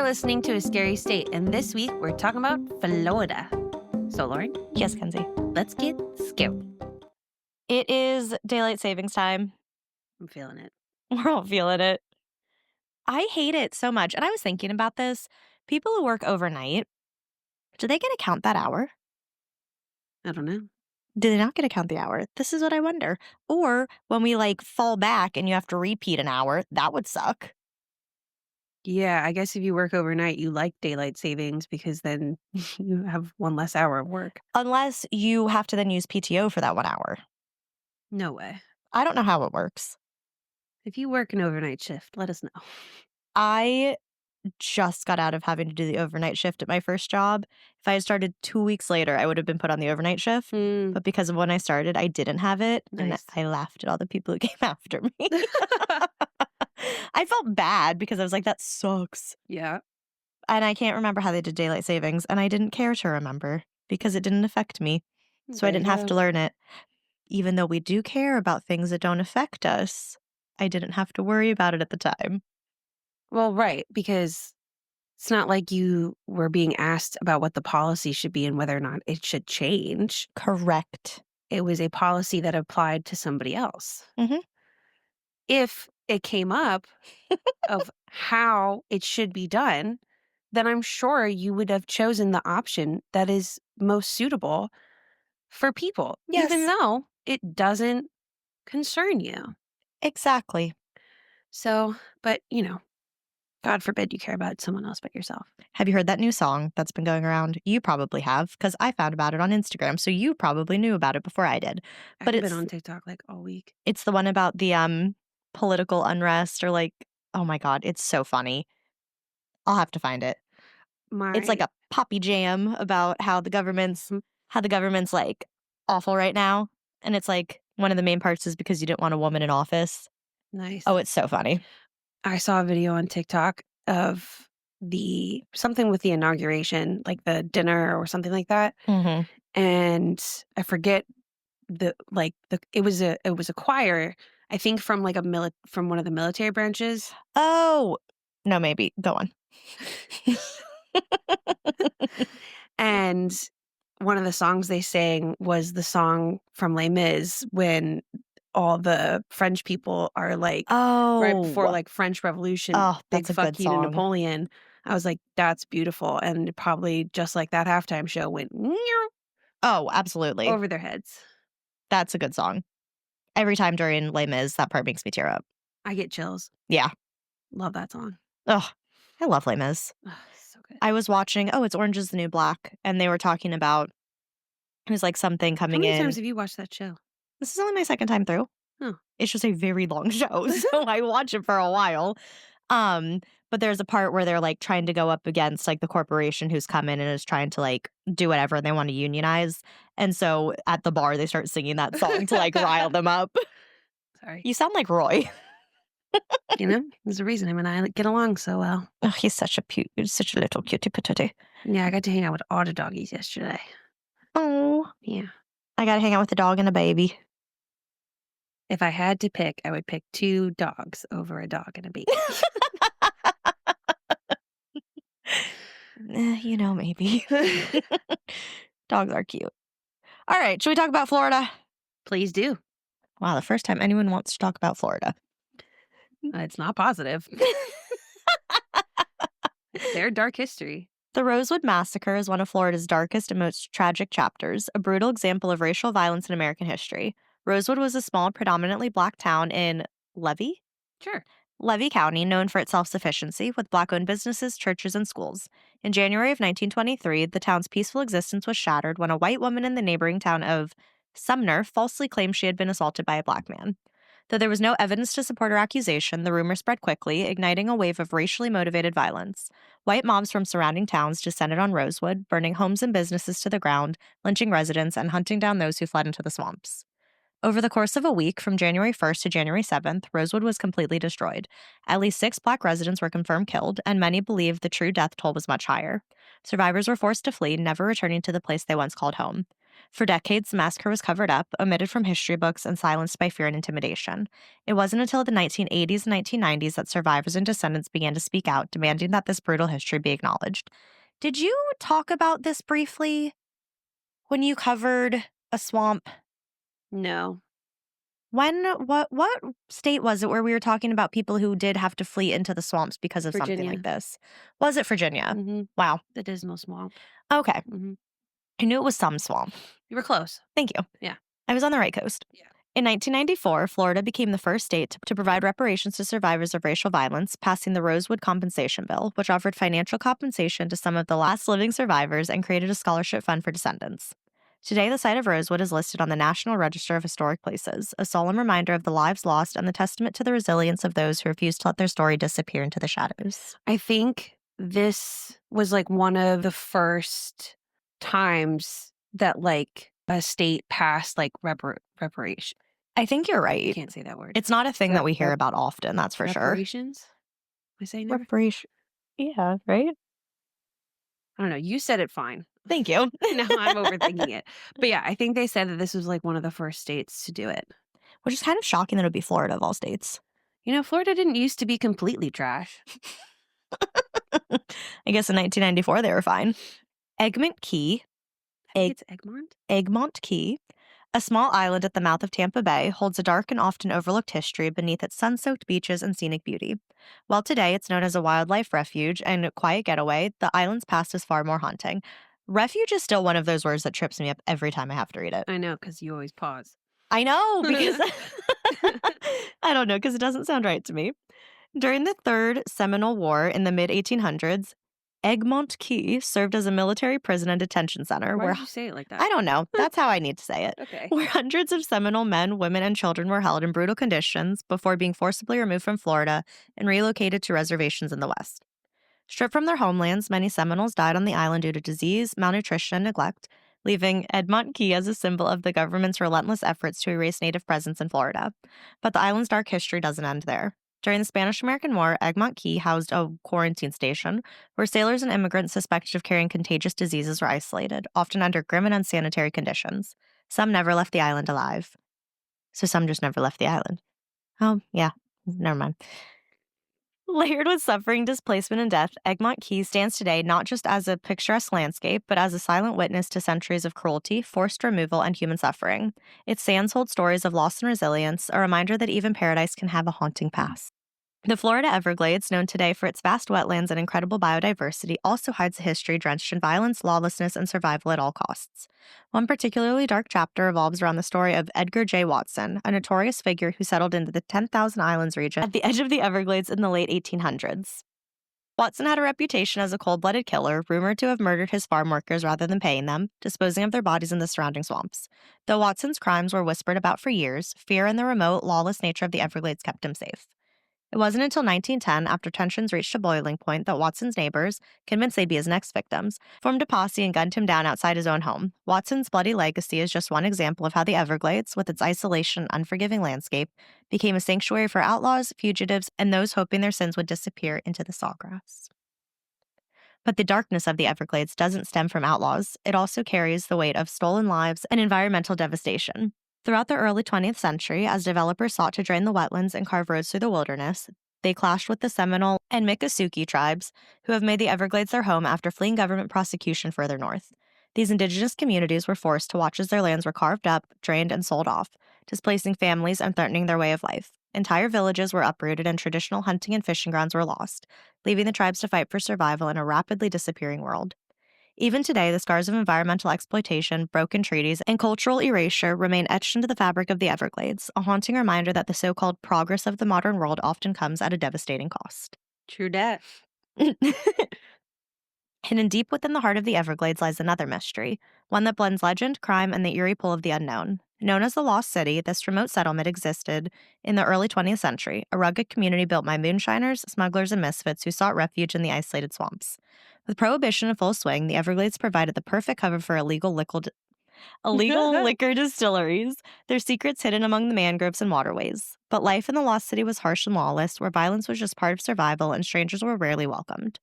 listening to A Scary State, and this week we're talking about Florida. So, Lauren? Yes, Kenzie. Let's get scary. It is daylight savings time. I'm feeling it. We're all feeling it. I hate it so much. And I was thinking about this. People who work overnight, do they get to count that hour? I don't know. Do they not get to count the hour? This is what I wonder. Or when we fall back and you have to repeat an hour, that would suck. Yeah, I guess if you work overnight, you like daylight savings because then you have one less hour of work. Unless you have to then use PTO for that 1 hour. No way. I don't know how it works. If you work an overnight shift, let us know. I just got out of having to do the overnight shift at my first job. If I had started 2 weeks later, I would have been put on the overnight shift. But because of when I started, I didn't have it. Nice. And I laughed at all the people who came after me. I felt bad because I was like, that sucks. Yeah. And I can't remember how they did daylight savings. And I didn't care to remember because it didn't affect me. So I didn't have to learn it. Even though we do care about things that don't affect us, I didn't have to worry about it at the time. Well, right, because it's not like you were being asked about what the policy should be and whether or not it should change. Correct. It was a policy that applied to somebody else. Mhm. If it came up of how it should be done, then I'm sure you would have chosen the option that is most suitable for people, Yes. even though it doesn't concern you. Exactly. So, but, God forbid you care about someone else but yourself. Have you heard that new song that's been going around? You probably have, because I found about it on Instagram, so you probably knew about it before I did. But I've been on TikTok all week. It's the one about the political unrest or oh my God, it's so funny. I'll have to find it. It's like a poppy jam about how the government's awful right now. And it's one of the main parts is because you didn't want a woman in office. Nice. Oh, it's so funny. I saw a video on TikTok of something with the inauguration, like the dinner or something like that. Mm-hmm. And I forget it was a choir, I think from from one of the military branches. Oh, no, maybe. Go on. And one of the songs they sang was the song from Les Mis when all the French people are right before French Revolution. Oh, big that's a fuck good you to song. Napoleon. I was like, that's beautiful. And probably just like that halftime show went oh, absolutely over their heads. That's a good song. Every time during Les Mis, that part makes me tear up. I get chills. Yeah. Love that song. Oh, I love Les Mis. Oh, so good. I was watching, it's Orange is the New Black, and they were talking about, it was something coming in. How many times have you watched that show? This is only my second time through. Oh. It's just a very long show, so I watch it for a while. But there's a part where they're trying to go up against the corporation who's come in and is trying to do whatever, and they want to unionize. And so at the bar, they start singing that song to rile them up. Sorry. You sound like Roy. There's a reason him and I get along so well. Oh, he's such a little cutie patootie. Yeah, I got to hang out with all the doggies yesterday. Oh. Yeah. I got to hang out with a dog and a baby. If I had to pick, I would pick 2 dogs over a dog and a baby. Maybe. Dogs are cute. All right, should we talk about Florida? Please do. Wow, the first time anyone wants to talk about Florida. It's not positive. It's their dark history. The Rosewood Massacre is one of Florida's darkest and most tragic chapters, a brutal example of racial violence in American history. Rosewood was a small, predominantly Black town in Levy? Sure. Levy County, known for its self-sufficiency, with Black-owned businesses, churches, and schools. In January of 1923, the town's peaceful existence was shattered when a white woman in the neighboring town of Sumner falsely claimed she had been assaulted by a Black man. Though there was no evidence to support her accusation, the rumor spread quickly, igniting a wave of racially motivated violence. White mobs from surrounding towns descended on Rosewood, burning homes and businesses to the ground, lynching residents, and hunting down those who fled into the swamps. Over the course of a week, from January 1st to January 7th, Rosewood was completely destroyed. At least 6 Black residents were confirmed killed, and many believe the true death toll was much higher. Survivors were forced to flee, never returning to the place they once called home. For decades, the massacre was covered up, omitted from history books, and silenced by fear and intimidation. It wasn't until the 1980s and 1990s that survivors and descendants began to speak out, demanding that this brutal history be acknowledged. Did you talk about this briefly when you covered a swamp? No. What state was it where we were talking about people who did have to flee into the swamps because of something like Virginia. this? Was it Virginia? Mhm. Wow. The Dismal Swamp. Okay. Mhm. I knew it was some swamp. You were close. Thank you. Yeah. I was on the right coast. Yeah. In 1994, Florida became the first state to provide reparations to survivors of racial violence, passing the Rosewood Compensation Bill, which offered financial compensation to some of the last living survivors and created a scholarship fund for descendants. Today, the site of Rosewood is listed on the National Register of Historic Places, a solemn reminder of the lives lost and the testament to the resilience of those who refused to let their story disappear into the shadows. I think this was, like, one of the first times that, like, a state passed, like, reparation. I think you're I right. can't say that word. It's not a thing that we hear Rep about often, that's for sure. reparations? Am I saying that right? Reparation. Yeah, right? I don't know. You said it fine. Thank you. Now I'm overthinking it. But, yeah, I think they said that this was, like, one of the first states to do it. Which is kind of shocking that it would be Florida of all states. You know, Florida didn't used to be completely trash. I guess in 1994 they were fine. Egmont Key, I think it's Egmont? Egmont Key, a small island at the mouth of Tampa Bay, holds a dark and often overlooked history beneath its sun-soaked beaches and scenic beauty. While today it's known as a wildlife refuge and a quiet getaway, the island's past is far more haunting. Refuge is still one of those words that trips me up every time I have to read it. I know, because you always pause. I know, because I don't know, because it doesn't sound right to me. During the Third Seminole War in the mid-1800s, Egmont Key served as a military prison and detention center Why where did you say it like that? I don't know. That's how I need to say it. Okay. Where hundreds of Seminole men, women, and children were held in brutal conditions before being forcibly removed from Florida and relocated to reservations in the West. Stripped from their homelands, many Seminoles died on the island due to disease, malnutrition, and neglect, leaving Egmont Key as a symbol of the government's relentless efforts to erase Native presence in Florida. But the island's dark history doesn't end there. During the Spanish-American War, Egmont Key housed a quarantine station where sailors and immigrants suspected of carrying contagious diseases were isolated, often under grim and unsanitary conditions. Some never left the island alive. So some just never left the island. Oh, yeah, never mind. Layered with suffering, displacement, and death, Egmont Key stands today not just as a picturesque landscape, but as a silent witness to centuries of cruelty, forced removal, and human suffering. Its sands hold stories of loss and resilience, a reminder that even paradise can have a haunting past. The Florida Everglades, known today for its vast wetlands and incredible biodiversity, also hides a history drenched in violence, lawlessness, and survival at all costs. One particularly dark chapter revolves around the story of Edgar J. Watson, a notorious figure who settled into the 10,000 Islands region at the edge of the Everglades in the late 1800s. Watson had a reputation as a cold-blooded killer, rumored to have murdered his farm workers rather than paying them, disposing of their bodies in the surrounding swamps. Though Watson's crimes were whispered about for years, fear and the remote, lawless nature of the Everglades kept him safe. It wasn't until 1910, after tensions reached a boiling point, that Watson's neighbors, convinced they'd be his next victims, formed a posse and gunned him down outside his own home. Watson's bloody legacy is just one example of how the Everglades, with its isolation and unforgiving landscape, became a sanctuary for outlaws, fugitives, and those hoping their sins would disappear into the sawgrass. But the darkness of the Everglades doesn't stem from outlaws. It also carries the weight of stolen lives and environmental devastation. Throughout the early 20th century, as developers sought to drain the wetlands and carve roads through the wilderness, they clashed with the Seminole and Miccosukee tribes, who have made the Everglades their home after fleeing government prosecution further north. These indigenous communities were forced to watch as their lands were carved up, drained, and sold off, displacing families and threatening their way of life. Entire villages were uprooted and traditional hunting and fishing grounds were lost, leaving the tribes to fight for survival in a rapidly disappearing world. Even today, the scars of environmental exploitation, broken treaties, and cultural erasure remain etched into the fabric of the Everglades, a haunting reminder that the so-called progress of the modern world often comes at a devastating cost. True dat. Hidden deep within the heart of the Everglades lies another mystery, one that blends legend, crime, and the eerie pull of the unknown. Known as the Lost City, this remote settlement existed in the early 20th century, a rugged community built by moonshiners, smugglers, and misfits who sought refuge in the isolated swamps. With prohibition in full swing, the Everglades provided the perfect cover for illegal liquor distilleries, their secrets hidden among the mangroves and waterways. But life in the Lost City was harsh and lawless, where violence was just part of survival and strangers were rarely welcomed.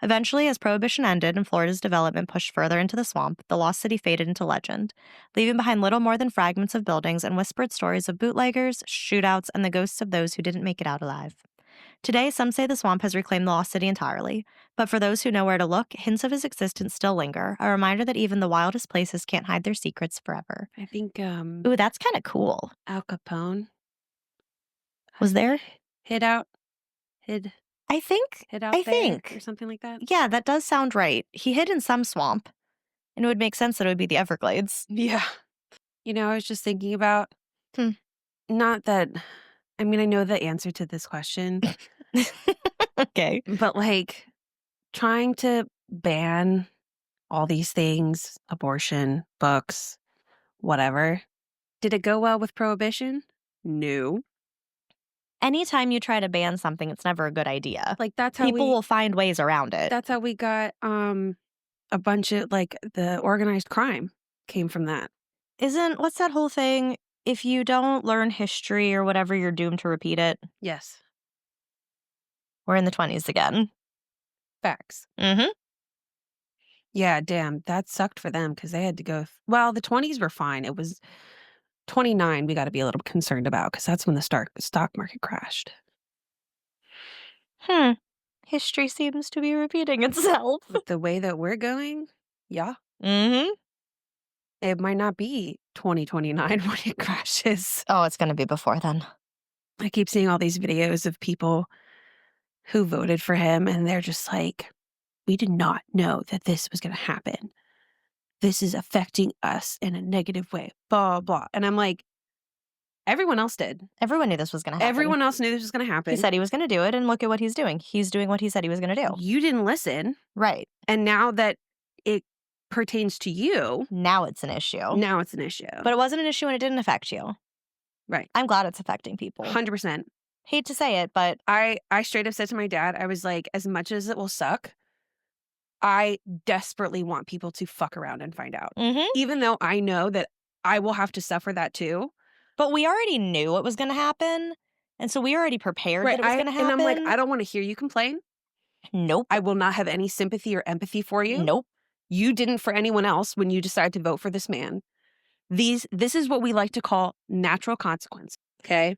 Eventually, as Prohibition ended and Florida's development pushed further into the swamp, the lost city faded into legend, leaving behind little more than fragments of buildings and whispered stories of bootleggers, shootouts, and the ghosts of those who didn't make it out alive. Today, some say the swamp has reclaimed the lost city entirely, but for those who know where to look, hints of its existence still linger, a reminder that even the wildest places can't hide their secrets forever. I think Ooh, that's kind of cool. Al Capone Was there? hid out, hid I think. hid out I there or think. something like that. Yeah, that does sound right. He hid in some swamp, and it would make sense that it would be the Everglades. Yeah. I was just thinking about Hmm. not that I mean, I know the answer to this question, Okay. but like trying to ban all these things, abortion, books, whatever. Did it go well with prohibition? No. Anytime you try to ban something, it's never a good idea. Like People will find ways around it. that's how we got a bunch of like the organized crime came from that. What's that whole thing? If you don't learn history or whatever, you're doomed to repeat it. Yes. We're in the 20s again. Facts. Mm-hmm. Yeah, damn. That sucked for them because they had to go well, the 20s were fine. It was 29 we got to be a little concerned about because that's when the stock market crashed. History seems to be repeating itself. With the way that we're going, yeah. Mm-hmm. It might not be 2029 when it crashes. Oh, it's going to be before then. I keep seeing all these videos of people who voted for him, and they're just like, we did not know that this was going to happen. This is affecting us in a negative way, blah, blah. And I'm like, everyone else did. Everyone knew this was going to happen. Everyone else knew this was going to happen. He said he was going to do it, and look at what he's doing. He's doing what he said he was going to do. You didn't listen. Right. And now that it pertains to you, Now it's an issue. now it's an issue. But it wasn't an issue when it didn't affect you. Right. I'm glad it's affecting people. 100%. Hate to say it, but I straight up said to my dad, I was like, as much as it will suck, I desperately want people to fuck around and find out. Mhm. Even though I know that I will have to suffer that too. But we already knew it was going to happen. And so we already prepared that it was going to happen. And I'm like, I don't want to hear you complain. Nope. I will not have any sympathy or empathy for you. Nope. You didn't for anyone else when you decided to vote for this man. This is what we like to call natural consequence, okay?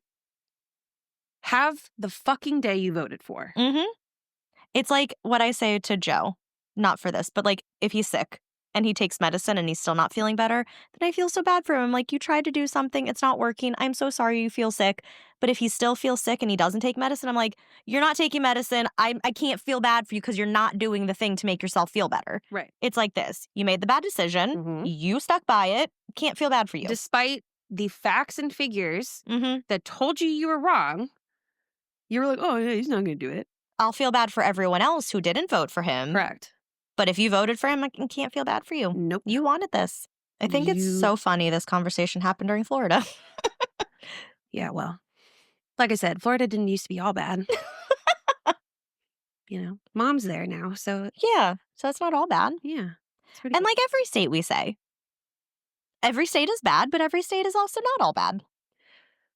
Have the fucking day you voted for. Mhm. It's like what I say to Joe. Not for this, but like if he's sick and he takes medicine and he's still not feeling better, then I feel so bad for him. Like, you tried to do something, it's not working. I'm so sorry you feel sick. But if he still feels sick and he doesn't take medicine, I'm like, you're not taking medicine. I can't feel bad for you because you're not doing the thing to make yourself feel better. Right. It's like this. You made the bad decision. Mhm. You stuck by it. Can't feel bad for you. Despite the facts and figures Mhm. that told you were wrong, you were like, oh, yeah, he's not going to do it. I'll feel bad for everyone else who didn't vote for him. Correct. But if you voted for him, I can't feel bad for you. Nope. You wanted this. I think it's so funny this conversation happened during Florida. Yeah, well, like I said, Florida didn't used to be all bad. Mom's there now, so Yeah, so it's not all bad. yeah. It's pretty And good. like every state we say, every state is bad, but every state is also not all bad.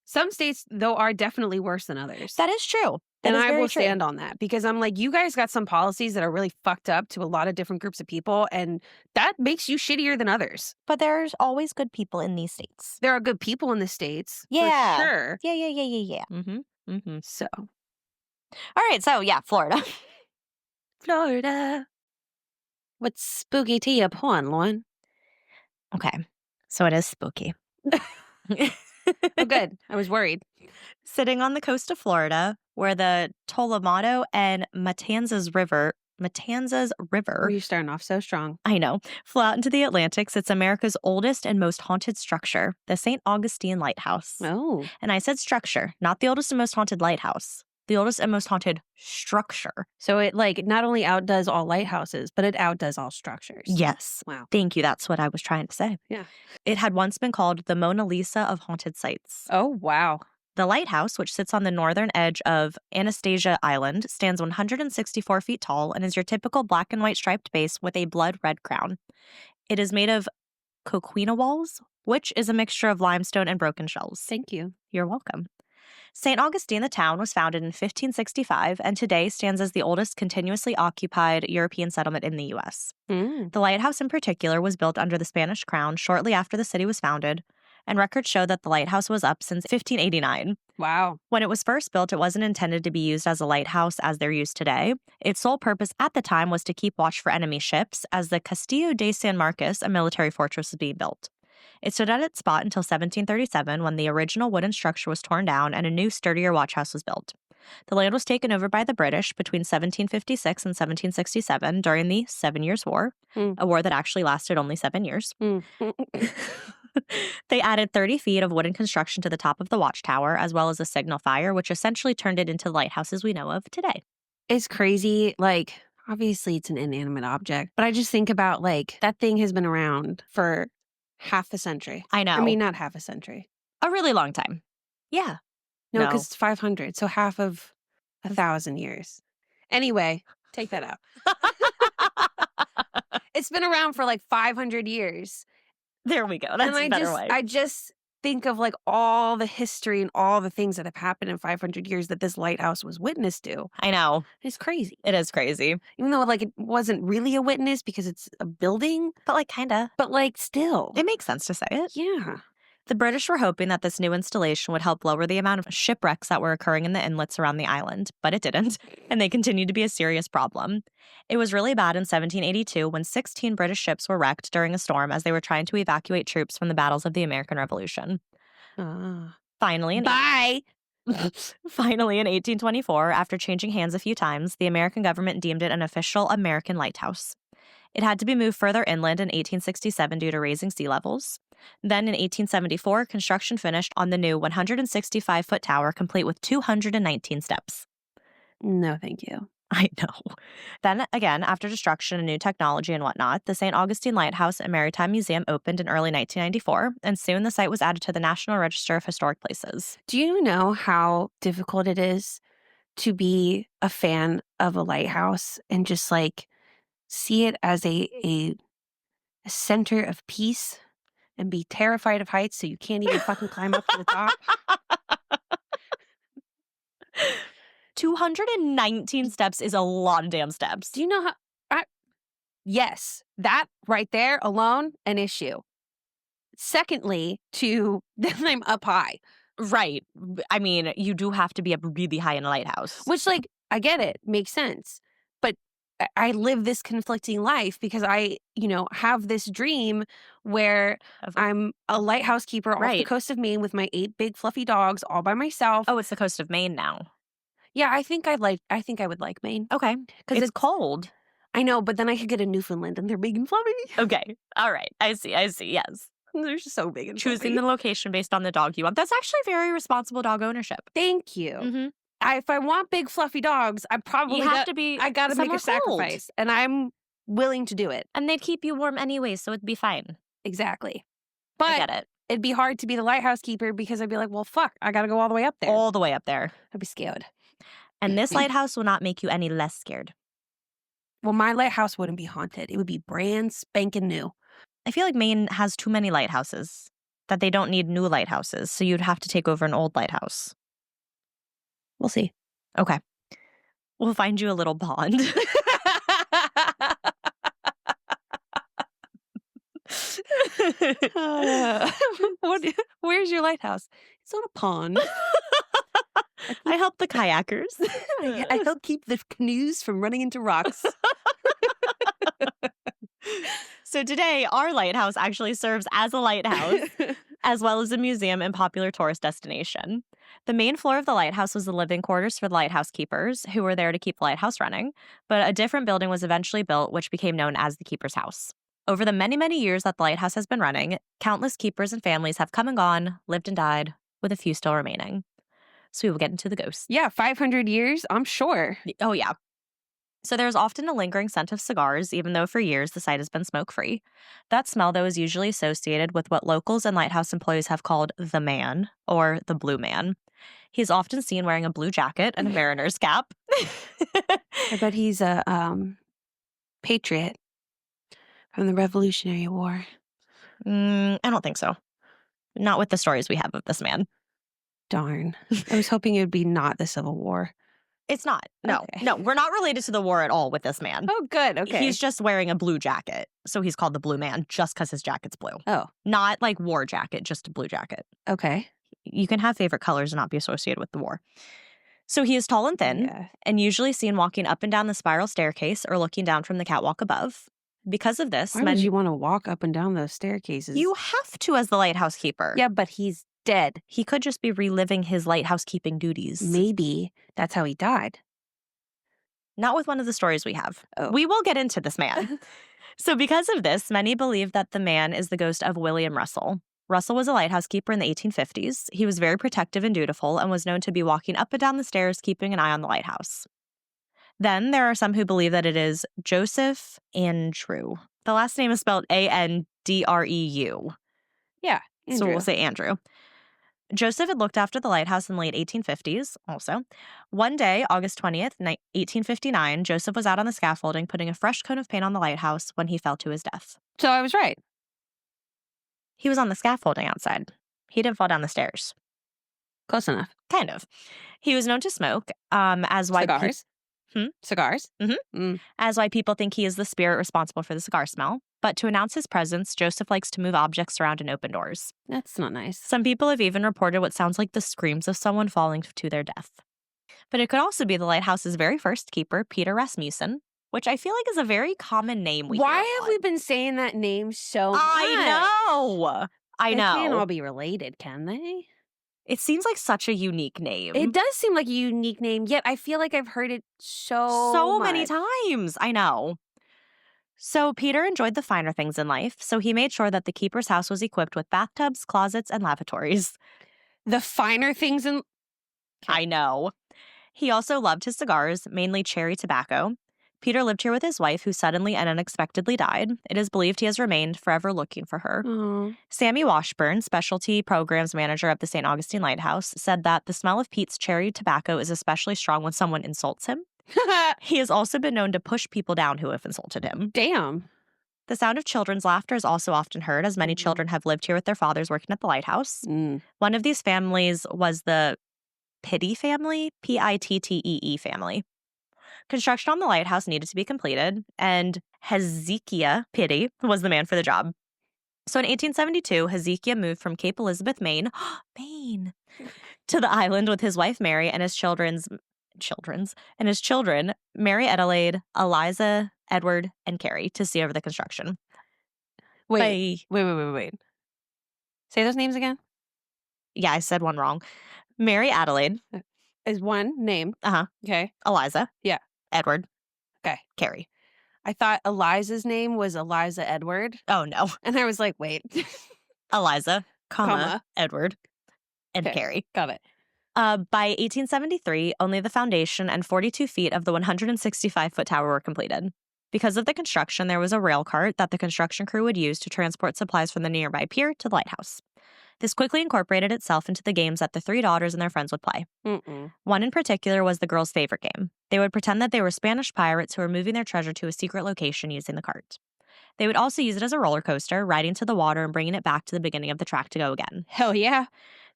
Some states, though, are definitely worse than others. That is true. And I will true. stand on that because I'm like, you guys got some policies that are really fucked up to a lot of different groups of people, and that makes you shittier than others. But there's always good people in these states. There are good people in the states, Yeah. for sure. Yeah. So, All right, so yeah, Florida. Florida. What's spooky to you, porn, Lauren? Okay, so it is spooky. Oh, good. I was worried. Sitting on the coast of Florida, where the Tolomato and Matanzas River, You're starting off so strong. I know, flow out into the Atlantic, sits America's oldest and most haunted structure, the St. Augustine Lighthouse. Oh. And I said structure, not the oldest and most haunted lighthouse. The oldest and most haunted structure. So it not only outdoes all lighthouses, but it outdoes all structures. Yes. Wow. Thank you. That's what I was trying to say. Yeah. It had once been called the Mona Lisa of haunted sites. Oh, wow. The lighthouse, which sits on the northern edge of Anastasia Island, stands 164 feet tall and is your typical black and white striped base with a blood red crown. It is made of coquina walls, which is a mixture of limestone and broken shells. Thank you. You're welcome. St. Augustine, the town, was founded in 1565 and today stands as the oldest continuously occupied European settlement in the U.S. Mm. The lighthouse in particular was built under the Spanish crown shortly after the city was founded, and records show that the lighthouse was up since 1589. Wow. When it was first built, it wasn't intended to be used as a lighthouse as they're used today. Its sole purpose at the time was to keep watch for enemy ships, as the Castillo de San Marcos, a military fortress, was being built. It stood at its spot until 1737 when the original wooden structure was torn down and a new, sturdier watchhouse was built. The land was taken over by the British between 1756 and 1767 during the 7 Years' War, Mm. a war that actually lasted only 7 years. Mm. They added 30 feet of wooden construction to the top of the watchtower, as well as a signal fire, which essentially turned it into the lighthouses we know of today. It's crazy. Like, obviously, it's an inanimate object, but I just think about, like, that thing has been around for half a century. I know. I mean, not half a century. A really long time. Yeah. No, No. because it's 500, so half of 1,000 years. Anyway, take that out. It's been around for, like, 500 years. There we go. That's a better way. I just think of, like, all the history and all the things that have happened in 500 years that this lighthouse was witness to. I know. It's crazy. It is crazy. Even though, like, it wasn't really a witness because it's a building, But, like, kinda. but, like, still. It makes sense to say it. Yeah. The British were hoping that this new installation would help lower the amount of shipwrecks that were occurring in the inlets around the island, but it didn't, and they continued to be a serious problem. It was really bad in 1782 when 16 British ships were wrecked during a storm as they were trying to evacuate troops from the battles of the American Revolution. Finally, in Bye. Finally, in 1824, after changing hands a few times, the American government deemed it an official American lighthouse. It had to be moved further inland in 1867 due to raising sea levels. Then in 1874, construction finished on the new 165-foot tower, complete with 219 steps. No, thank you. I know. Then again, after destruction and new technology and whatnot, the St. Augustine Lighthouse and Maritime Museum opened in early 1994, and soon the site was added to the National Register of Historic Places. Do you know how difficult it is to be a fan of a lighthouse and just, like, see it as a center of peace and be terrified of heights so you can't even fucking climb up to the top? 219 steps is a lot of damn steps. Do you know how yes, that right there alone, an issue. Secondly, to then I'm up high. Right. I mean, you do have to be up really high in a lighthouse. Which, like, I get it, makes sense. But I live this conflicting life because I, have this dream where I'm a lighthouse keeper off the coast of Maine with my 8 big fluffy dogs all by myself. Oh, it's the coast of Maine now. Yeah, I think I would like Maine. Okay. Because it's cold. I know, but then I could get a Newfoundland and they're big and fluffy. Okay. All right. I see. Yes. They're so big and Choosing fluffy. the location based on the dog you want. That's actually very responsible dog ownership. Thank you. Mm-hmm. If I want big fluffy dogs, I probably have to be. I gotta make a sacrifice, and I'm willing to do it. And they'd keep you warm anyway, so it'd be fine. Exactly. I But get it. it'd be hard to be the lighthouse keeper because I'd be like, well, fuck, I gotta go all the way up there. All the way up there. I'd be scared. And this lighthouse will not make you any less scared. Well, my lighthouse wouldn't be haunted. It would be brand spanking new. I feel like Maine has too many lighthouses, that they don't need new lighthouses, so you'd have to take over an old lighthouse. We'll see. Okay. We'll find you a little pond. Where's your lighthouse? It's on a pond. I help the kayakers. I help keep the canoes from running into rocks. So today, our lighthouse actually serves as a lighthouse, as well as a museum and popular tourist destination. The main floor of the lighthouse was the living quarters for the lighthouse keepers, who were there to keep the lighthouse running, but a different building was eventually built, which became known as the keeper's house. Over the many, many years that the lighthouse has been running, countless keepers and families have come and gone, lived and died, with a few still remaining. So we will get into the ghosts. Yeah, 500 years, I'm sure. Oh, yeah. So there's often a lingering scent of cigars, even though for years the site has been smoke-free. That smell, though, is usually associated with what locals and lighthouse employees have called the man, or the blue man. He's often seen wearing a blue jacket and a mariner's cap. I bet he's a patriot from the Revolutionary War. I don't think so. Not with the stories we have of this man. Darn. I was hoping it would be not the Civil War. It's not. No. Okay. No, we're not related to the war at all with this man. Oh, good. Okay. He's just wearing a blue jacket. So he's called the Blue Man just because his jacket's blue. Oh, Not like war jacket, just a blue jacket. okay. You can have favorite colors and not be associated with the war. So he is tall and thin Yeah. and usually seen walking up and down the spiral staircase or looking down from the catwalk above. Because of this, Why would you want to walk up and down those staircases? you have to as the lighthouse keeper. Yeah, but he's dead. He could just be reliving his lighthouse keeping duties. Maybe that's how he died. Not with one of the stories we have. Oh. We will get into this man. So because of this, many believe that the man is the ghost of William Russell. Russell was a lighthouse keeper in the 1850s. He was very protective and dutiful and was known to be walking up and down the stairs, keeping an eye on the lighthouse. Then there are some who believe that it is Joseph Andrew. The last name is spelled Andreu. Yeah. So we'll say Andrew. Joseph had looked after the lighthouse in the late 1850s also. One day, August 20th, 1859, Joseph was out on the scaffolding putting a fresh coat of paint on the lighthouse when he fell to his death. So I was right. He was on the scaffolding outside. He didn't fall down the stairs. Close enough. Kind of. He was known to smoke, as why Cigars? Cigars? as why people think he is the spirit responsible for the cigar smell. But to announce his presence, Joseph likes to move objects around and open doors. That's not nice. Some people have even reported what sounds like the screams of someone falling to their death. But it could also be the lighthouse's very first keeper, Peter Rasmussen, which I feel like is a very common name we Why hear a have lot. we been saying that name so much? I They can't know. all be related, can they? It seems like such a unique name. It does seem like a unique name, yet I feel like I've heard it so many much. times. I know. So Peter enjoyed the finer things in life, so he made sure that the keeper's house was equipped with bathtubs, closets, and lavatories. The finer things in... I know. He also loved his cigars, mainly cherry tobacco. Peter lived here with his wife, who suddenly and unexpectedly died. It is believed he has remained forever looking for her. Oh. Sammy Washburn, specialty programs manager of the St. Augustine Lighthouse, said that the smell of Pete's cherry tobacco is especially strong when someone insults him. He has also been known to push people down who have insulted him. Damn. The sound of children's laughter is also often heard, as many children have lived here with their fathers working at the lighthouse. One of these families was the Pittee family, Pittee family. Construction on the lighthouse needed to be completed, and Hezekiah Pittee was the man for the job. So in 1872, Hezekiah moved from Cape Elizabeth, Maine, to the island with his wife Mary and his children, Mary Adelaide, Eliza, Edward, and Carrie, to see over the construction. Wait. Say those names again. Yeah, I said one wrong. Mary Adelaide. Is one name. Okay. Eliza. Yeah. Edward. Okay. Carrie. I thought Eliza's name was Eliza Edward. Oh, no. And I was like, wait. Eliza, Edward, and Carrie. Got it. By 1873, only the foundation and 42 feet of the 165-foot tower were completed. Because of the construction, there was a rail cart that the construction crew would use to transport supplies from the nearby pier to the lighthouse. This quickly incorporated itself into the games that the three daughters and their friends would play. One in particular was the girls' favorite game. They would pretend that they were Spanish pirates who were moving their treasure to a secret location using the cart. They would also use it as a roller coaster, riding to the water and bringing it back to the beginning of the track to go again. Hell yeah.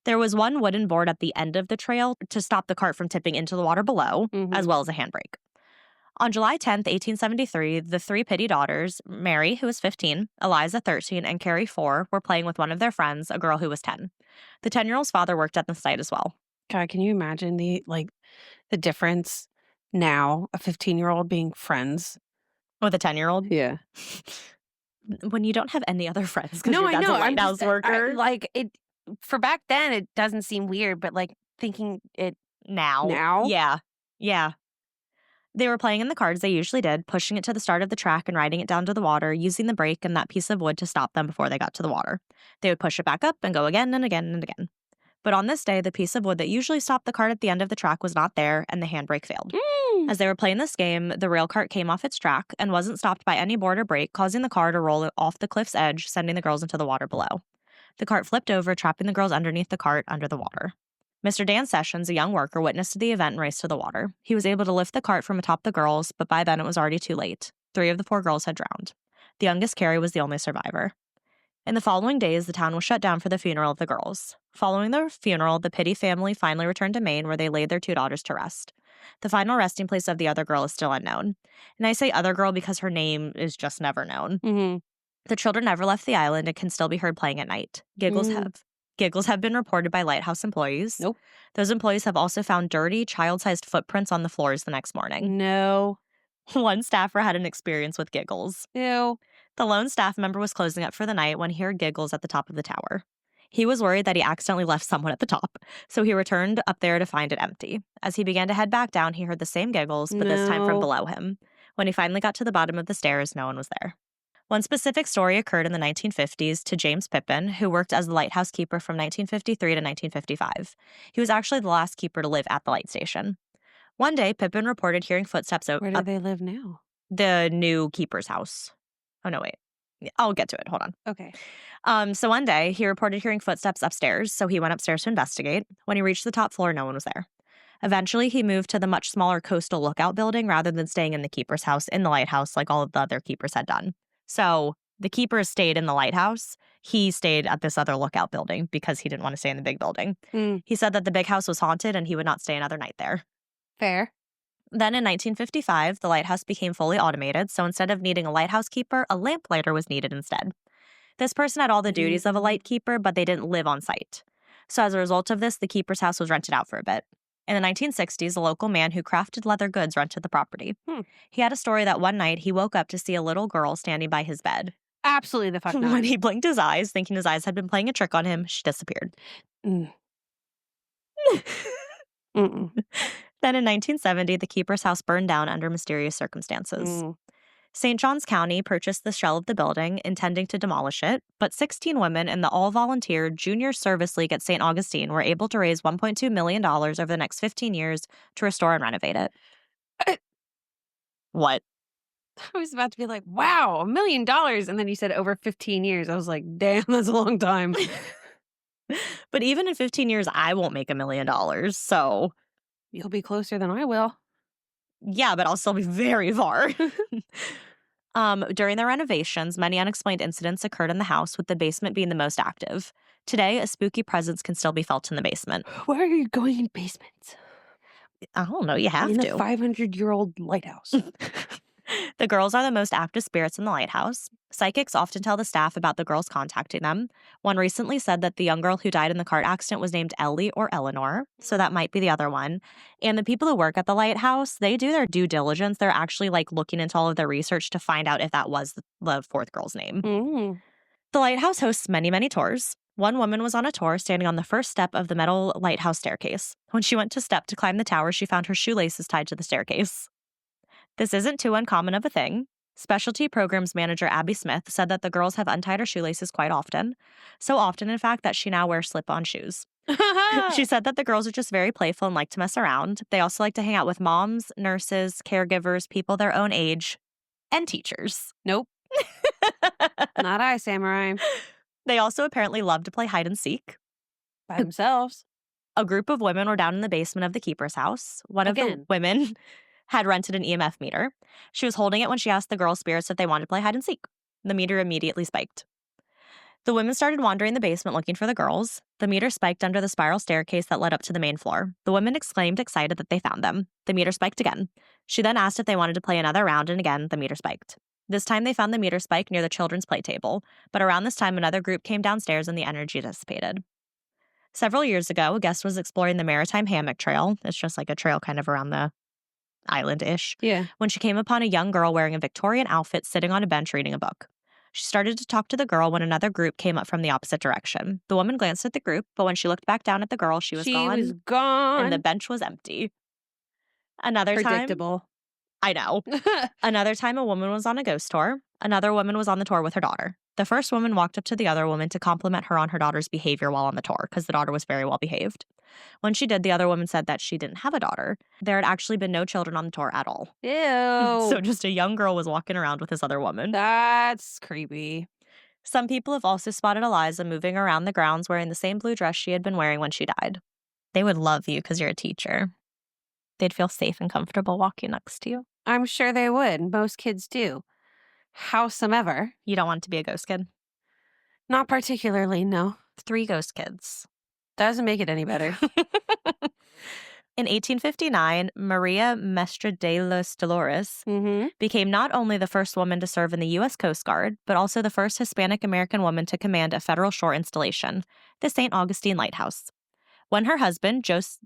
There was one wooden board at the end of the trail to stop the cart from tipping into the water below, as well as a handbrake. On July 10th, 1873, the three Pittee daughters, Mary, who was 15, Eliza, 13, and Carrie, 4, were playing with one of their friends, a girl who was 10. The 10-year-old's father worked at the site as well. God, can you imagine the difference now, a 15-year-old being friends with a 10-year-old? Yeah. When you don't have any other friends because No, your I dad's know. a lighthouse worker. For back then, it doesn't seem weird, but thinking it now? Yeah. They were playing in the cart as they usually did, pushing it to the start of the track and riding it down to the water, using the brake and that piece of wood to stop them before they got to the water. They would push it back up and go again and again and again. But on this day, the piece of wood that usually stopped the cart at the end of the track was not there, and the handbrake failed. As they were playing this game, the rail cart came off its track and wasn't stopped by any board or brake, causing the car to roll off the cliff's edge, sending the girls into the water below. The cart flipped over, trapping the girls underneath the cart under the water. Mr. Dan Sessions, a young worker, witnessed the event and raced to the water. He was able to lift the cart from atop the girls, but by then it was already too late. 3 of the 4 girls had drowned. The youngest, Carrie, was the only survivor. In the following days, the town was shut down for the funeral of the girls. Following the funeral, the Pitty family finally returned to Maine, where they laid their 2 daughters to rest. The final resting place of the other girl is still unknown. And I say other girl because her name is just never known. Mhm. The children never left the island and can still be heard playing at night. Mm. Giggles have been reported by lighthouse employees. Nope. Those employees have also found dirty, child-sized footprints on the floors the next morning. No. One staffer had an experience with Giggles. Ew. The lone staff member was closing up for the night when he heard Giggles at the top of the tower. He was worried that he accidentally left someone at the top, so he returned up there to find it empty. As he began to head back down, he heard the same Giggles, but this time from No. below him. When he finally got to the bottom of the stairs, no one was there. One specific story occurred in the 1950s to James Pippin, who worked as the lighthouse keeper from 1953 to 1955. He was actually the last keeper to live at the light station. One day, Pippin reported hearing footsteps Where do up they live now? the new keeper's house. Oh, no, wait. I'll get to it. Hold on. Okay. So one day, he reported hearing footsteps upstairs, so he went upstairs to investigate. When he reached the top floor, no one was there. Eventually, he moved to the much smaller coastal lookout building rather than staying in the keeper's house in the lighthouse like all of the other keepers had done. So the keepers stayed in the lighthouse. He stayed at this other lookout building because he didn't want to stay in the big building. Mm. He said that the big house was haunted and he would not stay another night there. Fair. Then in 1955, the lighthouse became fully automated, so instead of needing a lighthouse keeper, a lamplighter was needed instead. This person had all the duties of a light keeper, but they didn't live on site. So as a result of this, the keeper's house was rented out for a bit. In the 1960s, a local man who crafted leather goods rented the property. He had a story that one night he woke up to see a little girl standing by his bed. Absolutely the fuck not. When he blinked his eyes, thinking his eyes had been playing a trick on him, she disappeared. Mm. Then in 1970, the keeper's house burned down under mysterious circumstances. Mm. St. Johns County purchased the shell of the building, intending to demolish it, but 16 women in the all-volunteer Junior Service League at St. Augustine were able to raise $1.2 million over the next 15 years to restore and renovate it. What? I was about to be like, wow, $1 million. And then you said over 15 years. I was like, damn, that's a long time. But even in 15 years, I won't make $1 million, so... You'll be closer than I will. Yeah, but I'll still be very far. During the renovations, many unexplained incidents occurred in the house, with the basement being the most active. Today, a spooky presence can still be felt in the basement. Why are you going in basements? I don't know, you have in to. a 500-year-old lighthouse. The girls are the most active spirits in the lighthouse. Psychics often tell the staff about the girls contacting them. One recently said that the young girl who died in the cart accident was named Ellie or Eleanor, so that might be the other one. And the people who work at the lighthouse, they do their due diligence. They're actually looking into all of their research to find out if that was the fourth girl's name. Mm. The lighthouse hosts many, many tours. One woman was on a tour standing on the first step of the metal lighthouse staircase. When she went to step to climb the tower, she found her shoelaces tied to the staircase. This isn't too uncommon of a thing. Specialty Programs Manager Abby Smith said that the girls have untied her shoelaces quite often. So often, in fact, that she now wears slip-on shoes. She said that the girls are just very playful and like to mess around. They also like to hang out with moms, nurses, caregivers, people their own age, and teachers. Nope. Not I, Samurai. They also apparently love to play hide and seek. By themselves. A group of women were down in the basement of the keeper's house. One of the women had rented an EMF meter. She was holding it when she asked the girl spirits if they wanted to play hide and seek. The meter immediately spiked. The women started wandering the basement looking for the girls. The meter spiked under the spiral staircase that led up to the main floor. The women exclaimed, excited that they found them. The meter spiked again. She then asked if they wanted to play another round, and again, the meter spiked. This time they found the meter spike near the children's play table, but around this time another group came downstairs and the energy dissipated. Several years ago, a guest was exploring the Maritime Hammock Trail. It's just like a trail kind of around the island-ish. Yeah. When she came upon a young girl wearing a Victorian outfit sitting on a bench reading a book. She started to talk to the girl when another group came up from the opposite direction. The woman glanced at the group, but when she looked back down at the girl, she was gone. And the bench was empty. Another Predictable. time... I know. Another time, a woman was on a ghost tour. Another woman was on the tour with her daughter. The first woman walked up to the other woman to compliment her on her daughter's behavior while on the tour, because the daughter was very well behaved. When she did, the other woman said that she didn't have a daughter. There had actually been no children on the tour at all. Ew. So just a young girl was walking around with this other woman. That's creepy. Some people have also spotted Eliza moving around the grounds wearing the same blue dress she had been wearing when she died. They would love you because you're a teacher. They'd feel safe and comfortable walking next to you. I'm sure they would. Most kids do. Howsomever. You don't want to be a ghost kid? Not particularly, no. 3 ghost kids. Doesn't make it any better. In 1859, Maria Mestre de los Dolores Mhm. became not only the first woman to serve in the U.S. Coast Guard, but also the first Hispanic American woman to command a federal shore installation, the St. Augustine Lighthouse. When her husband, Joseph.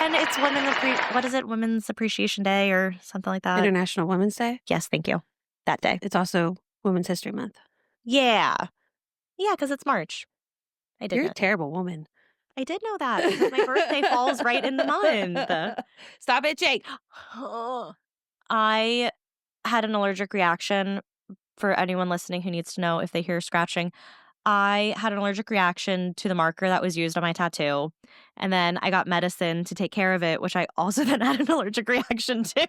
And it's what is it? Women's Appreciation Day or something like that? International Women's Day. Yes, thank you. That day. It's also Women's History Month. Yeah. Yeah, because it's March. I did You're know a that. terrible woman. I did know that because my birthday falls right in the month. Stop it, Jake. I had an allergic reaction. For anyone listening who needs to know if they hear scratching, I had an allergic reaction to the marker that was used on my tattoo. And then I got medicine to take care of it, which I also then had an allergic reaction to.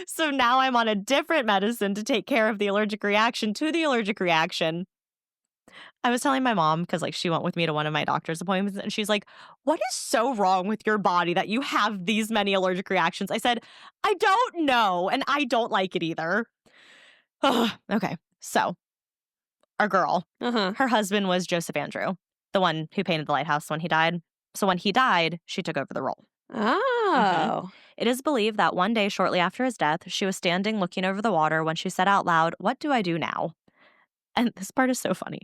So now I'm on a different medicine to take care of the allergic reaction to the allergic reaction. I was telling my mom, because like she went with me to one of my doctor's appointments, and she's like, "What is so wrong with your body that you have these many allergic reactions?" I said, "I don't know, and I don't like it either." Okay, so our girl, Uh-huh. her husband was Joseph Andrew, the one who painted the lighthouse when he died. So when he died, she took over the role. Oh. It is believed that one day shortly after his death, she was standing looking over the water when she said out loud, "What do I do now?" And this part is so funny.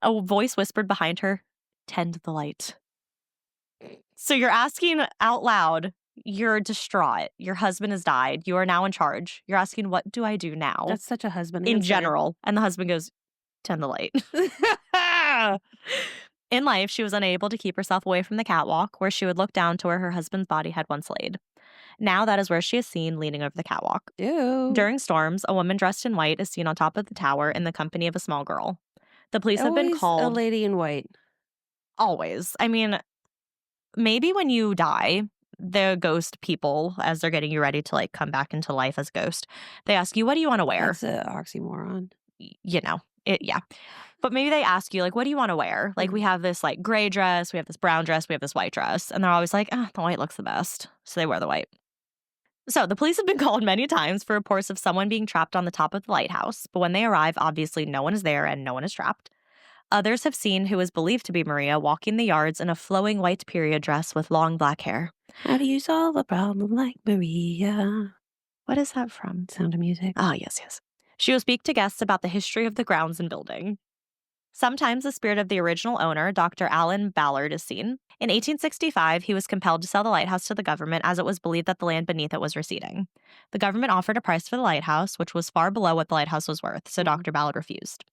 A voice whispered behind her, "Tend the light." So you're asking out loud, you're distraught. Your husband has died. You are now in charge. You're asking, "What do I do now?" That's such a husband In answer. general. And the husband goes, "Tend the light." In life, she was unable to keep herself away from the catwalk, where she would look down to where her husband's body had once laid. Now that is where she is seen leaning over the catwalk. Ew. During storms, a woman dressed in white is seen on top of the tower in the company of a small girl. The police have been Always a called. lady in white. Always. I mean, maybe when you die, the ghost people, as they're getting you ready to like come back into life as a ghost, they ask you, "What do you want to wear?" That's an oxymoron. Yeah. But maybe they ask you, like, "What do you want to wear?" Like, we have this like gray dress, we have this brown dress, we have this white dress. And they're always like, "The white looks the best." So they wear the white. So the police have been called many times for reports of someone being trapped on the top of the lighthouse. But when they arrive, obviously no one is there and no one is trapped. Others have seen who is believed to be Maria walking the yards in a flowing white period dress with long black hair. How do you solve a problem like Maria? What is that from? Sound of Music. Ah, yes. She will speak to guests about the history of the grounds and building. Sometimes the spirit of the original owner, Dr. Allen Ballard, is seen. In 1865, he was compelled to sell the lighthouse to the government as it was believed that the land beneath it was receding. The government offered a price for the lighthouse, which was far below what the lighthouse was worth, so Dr. Ballard refused.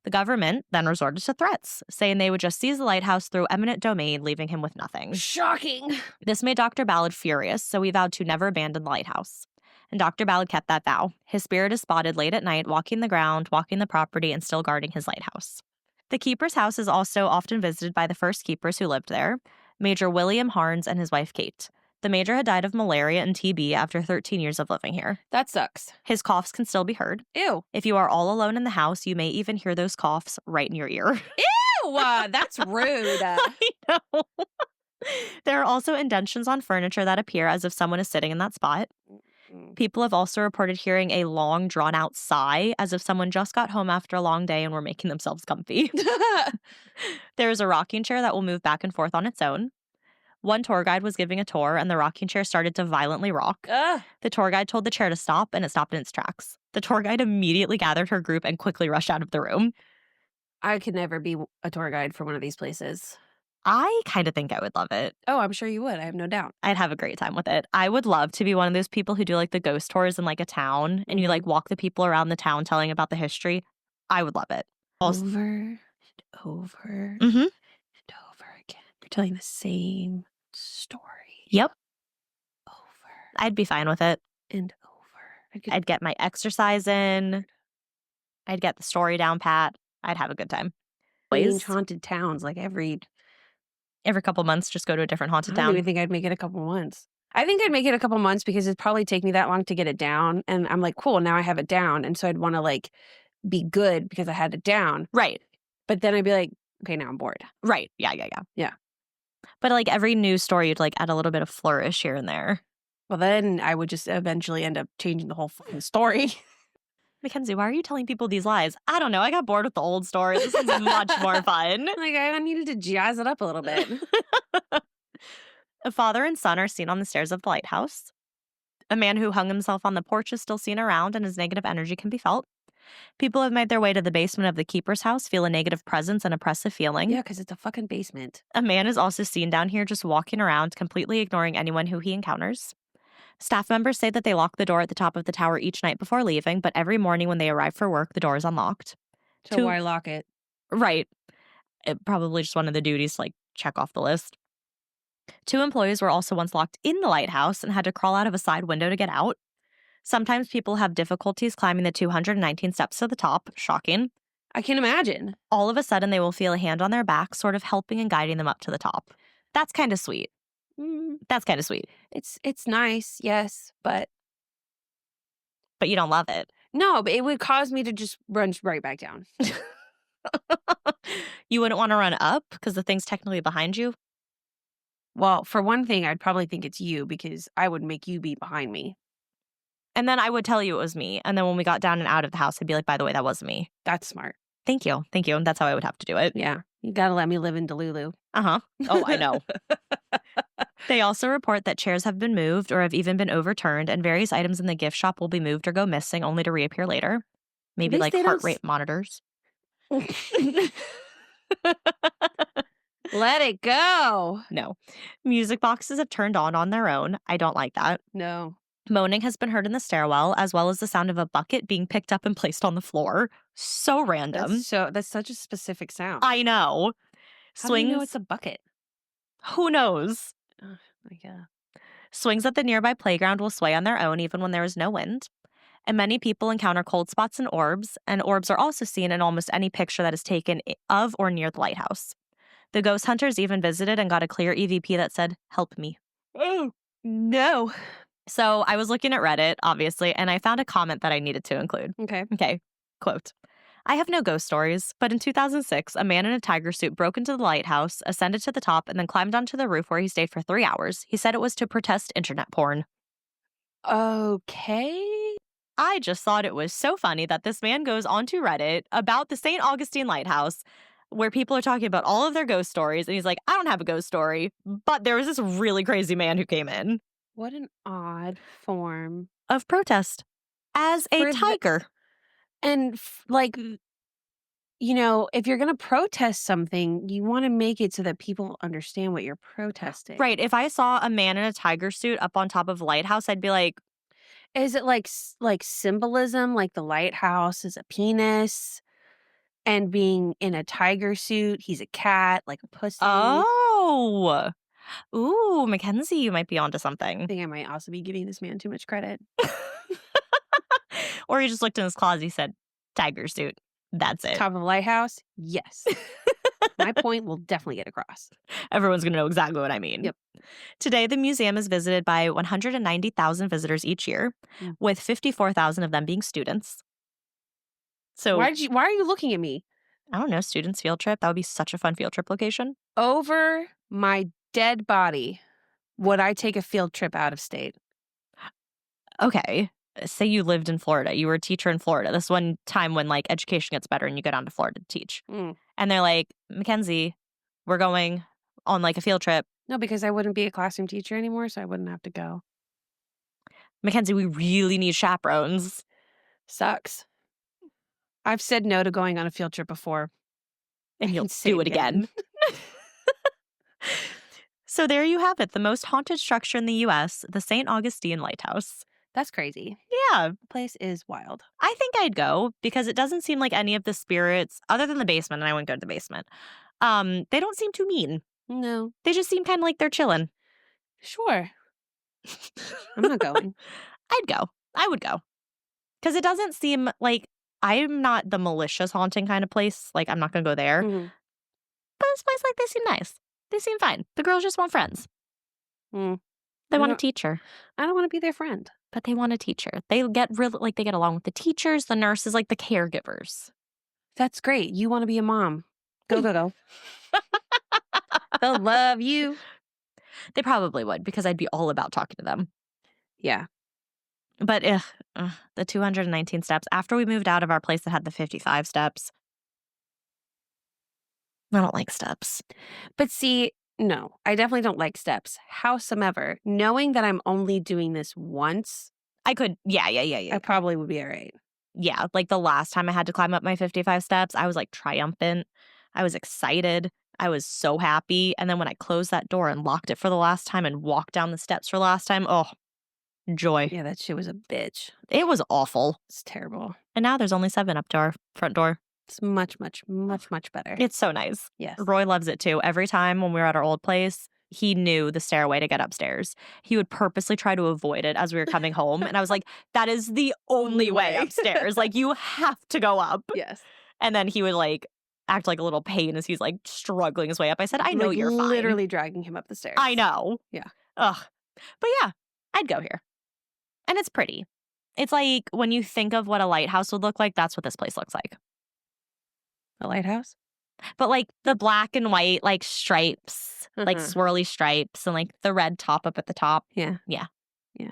The government then resorted to threats, saying they would just seize the lighthouse through eminent domain, leaving him with nothing. Shocking. This made Dr. Ballard furious, so he vowed to never abandon the lighthouse. And Dr. Ballard kept that vow. His spirit is spotted late at night, walking the ground, walking the property, and still guarding his lighthouse. The keeper's house is also often visited by the first keepers who lived there, Major William Harnes and his wife Kate. The major had died of malaria and TB after 13 years of living here. That sucks. His coughs can still be heard. Ew. If you are all alone in the house, you may even hear those coughs right in your ear. Ew, that's rude. I know. There are also indentions on furniture that appear as if someone is sitting in that spot. People have also reported hearing a long, drawn-out sigh, as if someone just got home after a long day and were making themselves comfy. There is a rocking chair that will move back and forth on its own. One tour guide was giving a tour, and the rocking chair started to violently rock. The tour guide told the chair to stop, and it stopped in its tracks. The tour guide immediately gathered her group and quickly rushed out of the room. I could never be a tour guide for one of these places. I kind of think I would love it. Oh, I'm sure you would. I have no doubt. I'd have a great time with it. I would love to be one of those people who do like the ghost tours in like a town and you like walk the people around the town telling about the history. I would love it. Over and over Mm-hmm. and over again. You're telling the same story. Yep. Over I'd be fine with it. and over. I'd get my exercise in. I'd get the story down pat. I'd have a good time. Change haunted towns like every couple months, just go to a different haunted I don't town. even think I'd make it a couple months. I think I'd make it a couple months because it'd probably take me that long to get it down. And I'm like, cool, now I have it down. And so I'd want to like be good because I had it down. Right. But then I'd be like, okay, now I'm bored. Right. Yeah. Yeah. But like every news story, you'd like add a little bit of flourish here and there. Well, then I would just eventually end up changing the whole fucking story. Mackenzie, why are you telling people these lies? I don't know. I got bored with the old story. This one's much more fun. Like, I needed to jazz it up a little bit. A father and son are seen on the stairs of the lighthouse. A man who hung himself on the porch is still seen around, and his negative energy can be felt. People have made their way to the basement of the keeper's house, feel a negative presence and oppressive feeling. Yeah, because it's a fucking basement. A man is also seen down here just walking around, completely ignoring anyone who he encounters. Staff members say that they lock the door at the top of the tower each night before leaving, but every morning when they arrive for work, the door is unlocked. So Two, why lock it? right. Probably just one of the duties to check off the list. 2 employees were also once locked in the lighthouse and had to crawl out of a side window to get out. Sometimes people have difficulties climbing the 219 steps to the top. Shocking. I can imagine. All of a sudden, they will feel a hand on their back, sort of helping and guiding them up to the top. That's kind of sweet. Mm, That's kind of sweet. it's nice, yes, but But you don't love it. no, but it would cause me to just run right back down. You wouldn't want to run up because the thing's technically behind you? Well, for one thing, I'd probably think it's you because I would make you be behind me. And then I would tell you it was me. And then when we got down and out of the house, I'd be like, by the way, that wasn't me. That's smart. Thank you. Thank you. And that's how I would have to do it. Yeah, you gotta let me live in Delulu. Uh-huh. Oh, I know. They also report that chairs have been moved or have even been overturned, and various items in the gift shop will be moved or go missing only to reappear later. Maybe least like they heart don't rate monitors. Let it go. No. Music boxes have turned on their own. I don't like that. No, Moaning has been heard in the stairwell, as well as the sound of a bucket being picked up and placed on the floor. So random. that's such a specific sound. I know. How do you know Swings. it's a bucket? Who knows? Yeah. Swings at the nearby playground will sway on their own even when there is no wind. And many people encounter cold spots and orbs are also seen in almost any picture that is taken of or near the lighthouse. The ghost hunters even visited and got a clear EVP that said, "Help me." Oh no. So I was looking at Reddit, obviously, and I found a comment that I needed to include. Okay. Okay, quote. I have no ghost stories, but in 2006, a man in a tiger suit broke into the lighthouse, ascended to the top, and then climbed onto the roof where he stayed for 3 hours. He said it was to protest internet porn. Okay. I just thought it was so funny that this man goes onto Reddit about the St. Augustine Lighthouse, where people are talking about all of their ghost stories, and he's like, I don't have a ghost story, but there was this really crazy man who came in What an odd form. of protest as a For the- tiger. And if you're going to protest something, you want to make it so that people understand what you're protesting. Right. If I saw a man in a tiger suit up on top of a lighthouse, I'd be like, Is it like symbolism, like the lighthouse is a penis and being in a tiger suit, he's a cat, like a pussy? oh, ooh, Mackenzie, you might be onto I something. think I might also be giving this man too much credit. Or he just looked in his closet, he said, tiger suit. That's it. Top of a lighthouse? Yes. My point will definitely get across. Everyone's going to know exactly what I mean. Yep. Today, the museum is visited by 190,000 visitors each year, with 54,000 of them being students. So, Why are you looking at me? I don't know, students field trip. That would be such a fun field trip location. Over my dead body, would I take a field trip out of state? Okay. Say you lived in Florida. You were a teacher in Florida. This one time when education gets better and you go down to Florida to teach. And they're like, Mackenzie, we're going on a field trip. No, because I wouldn't be a classroom teacher anymore, so I wouldn't have to go. Mackenzie, we really need chaperones. Sucks. I've said no to going on a field trip before. And you'll say do it it again. So there you have it, the most haunted structure in the U.S., the St. Augustine Lighthouse. That's crazy. Yeah. The place is wild. I think I'd go because it doesn't seem like any of the spirits, other than the basement, and I wouldn't go to the basement, they don't seem too mean. No. They just seem kind of like they're chilling. Sure. I'm not going. I'd go. I would go. Because it doesn't seem like I'm not the malicious haunting kind of place. I'm not going to go there. Mhm. But this place, they seem nice. They seem fine. The girls just want friends. Mm. They I want a don't- teacher. I don't want to be their friend. But they want a teacher. They get really, they get along with the teachers, the nurses, the caregivers. That's great. You want to be a mom. Go, go, go. They'll love you. They probably would because I'd be all about talking to them. Yeah. But the 219 steps. After we moved out of our place that had the 55 steps, I don't like steps. But see, no, I definitely don't like steps. Howsoever, knowing that I'm only doing this once, I could, yeah. I probably would be all right. Yeah, like the last time I had to climb up my 55 steps, I was like triumphant. I was excited. I was so happy. And then when I closed that door and locked it for the last time and walked down the steps for the last time, oh, joy. Yeah, that shit was a bitch. It was awful. It's terrible. And now there's only 7 up to our front door. It's much, much, much, much better. It's so nice. Yes. Roy loves it too. Every time when we were at our old place, he knew the stairway to get upstairs. He would purposely try to avoid it as we were coming home. And I was like, that is the only way upstairs. Like, you have to go up. Yes. And then he would like act like a little pain as he's like struggling his way up. I said, I know Like, you're fine. literally dragging him up the stairs. I know. Yeah. Ugh. But yeah, I'd go here. And it's pretty. It's like when you think of what a lighthouse would look like, that's what this place looks like. A lighthouse? But like the black and white, like stripes, like swirly stripes, and like the red top up at the top. Yeah. Yeah. Yeah.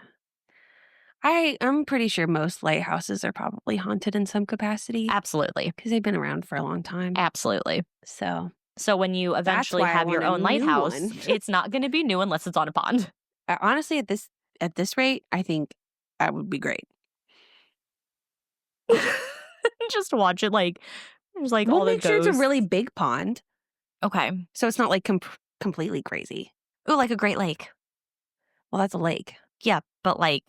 I'm pretty sure most lighthouses are probably haunted in some capacity Absolutely. because they've been around for a long time. Absolutely. So So when you eventually why I have your want a own new lighthouse, one. it's not going to be new unless it's on a pond. honestly, at this rate, I think that would be great. Just watch it like there's like We'll all the make sure it's a ghosts. really big pond, Okay. so it's not like completely crazy. Ooh, like a Great Lake. Well, that's a lake. Yeah, but like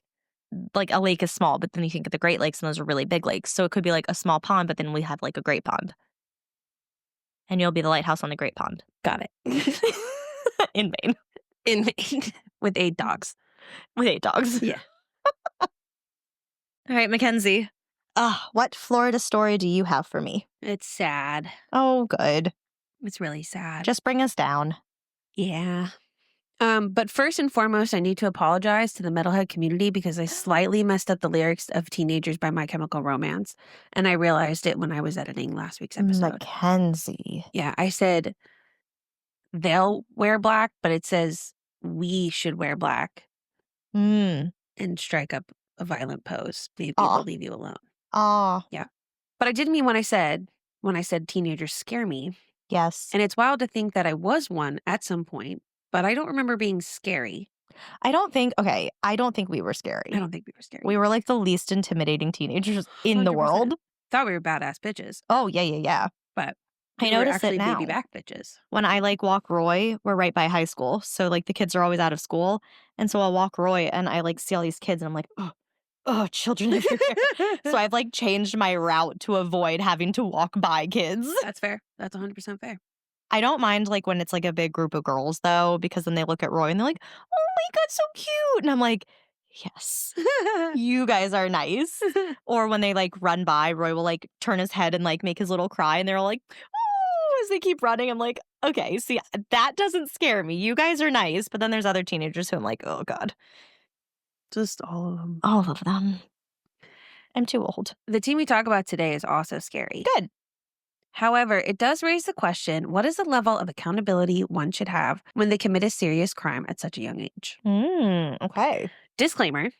a lake is small, but then you think of the Great Lakes and those are really big lakes. So it could be like a small pond, but then we have like a great pond. And you'll be the lighthouse on the great pond. Got it. In Maine. In Maine with 8 dogs. With 8 dogs. Yeah. All right, Mackenzie. What Florida story do you have for me? It's sad. Oh, good. It's really sad. Just bring us down. Yeah. But first and foremost, I need to apologize to the metalhead community because I slightly messed up the lyrics of Teenagers by My Chemical Romance. And I realized it when I was editing last week's episode. Mackenzie. Yeah, I said they'll wear black, but it says we should wear black and strike up a violent pose. Maybe we'll leave you alone. Yeah. But I didn't mean when I said teenagers scare me. Yes. And it's wild to think that I was one at some point, but I don't remember being scary. I don't think we were scary. I don't think we were scary. We were like the least intimidating teenagers in the 100%. world. Thought we were badass bitches, Oh, yeah. but I we were noticed it actually now. baby back bitches. When I like walk Roy, we're right by high school. So like the kids are always out of school. And so I'll walk Roy and I like see all these kids and I'm like, oh, children everywhere. So I've like changed my route to avoid having to walk by kids. That's fair. That's 100% fair. I don't mind like when it's like a big group of girls though, because then they look at Roy and they're like, oh my God, so cute. And I'm like, yes, you guys are nice. Or when they like run by, Roy will like turn his head and like make his little cry and they're all like, oh, as they keep running. I'm like, okay, see, that doesn't scare me. You guys are nice. But then there's other teenagers who I'm like, oh God. Just all of them. All of them. I'm too old. The team we talk about today is also scary. Good. However, it does raise the question, what is the level of accountability one should have when they commit a serious crime at such a young age? Okay. Disclaimer,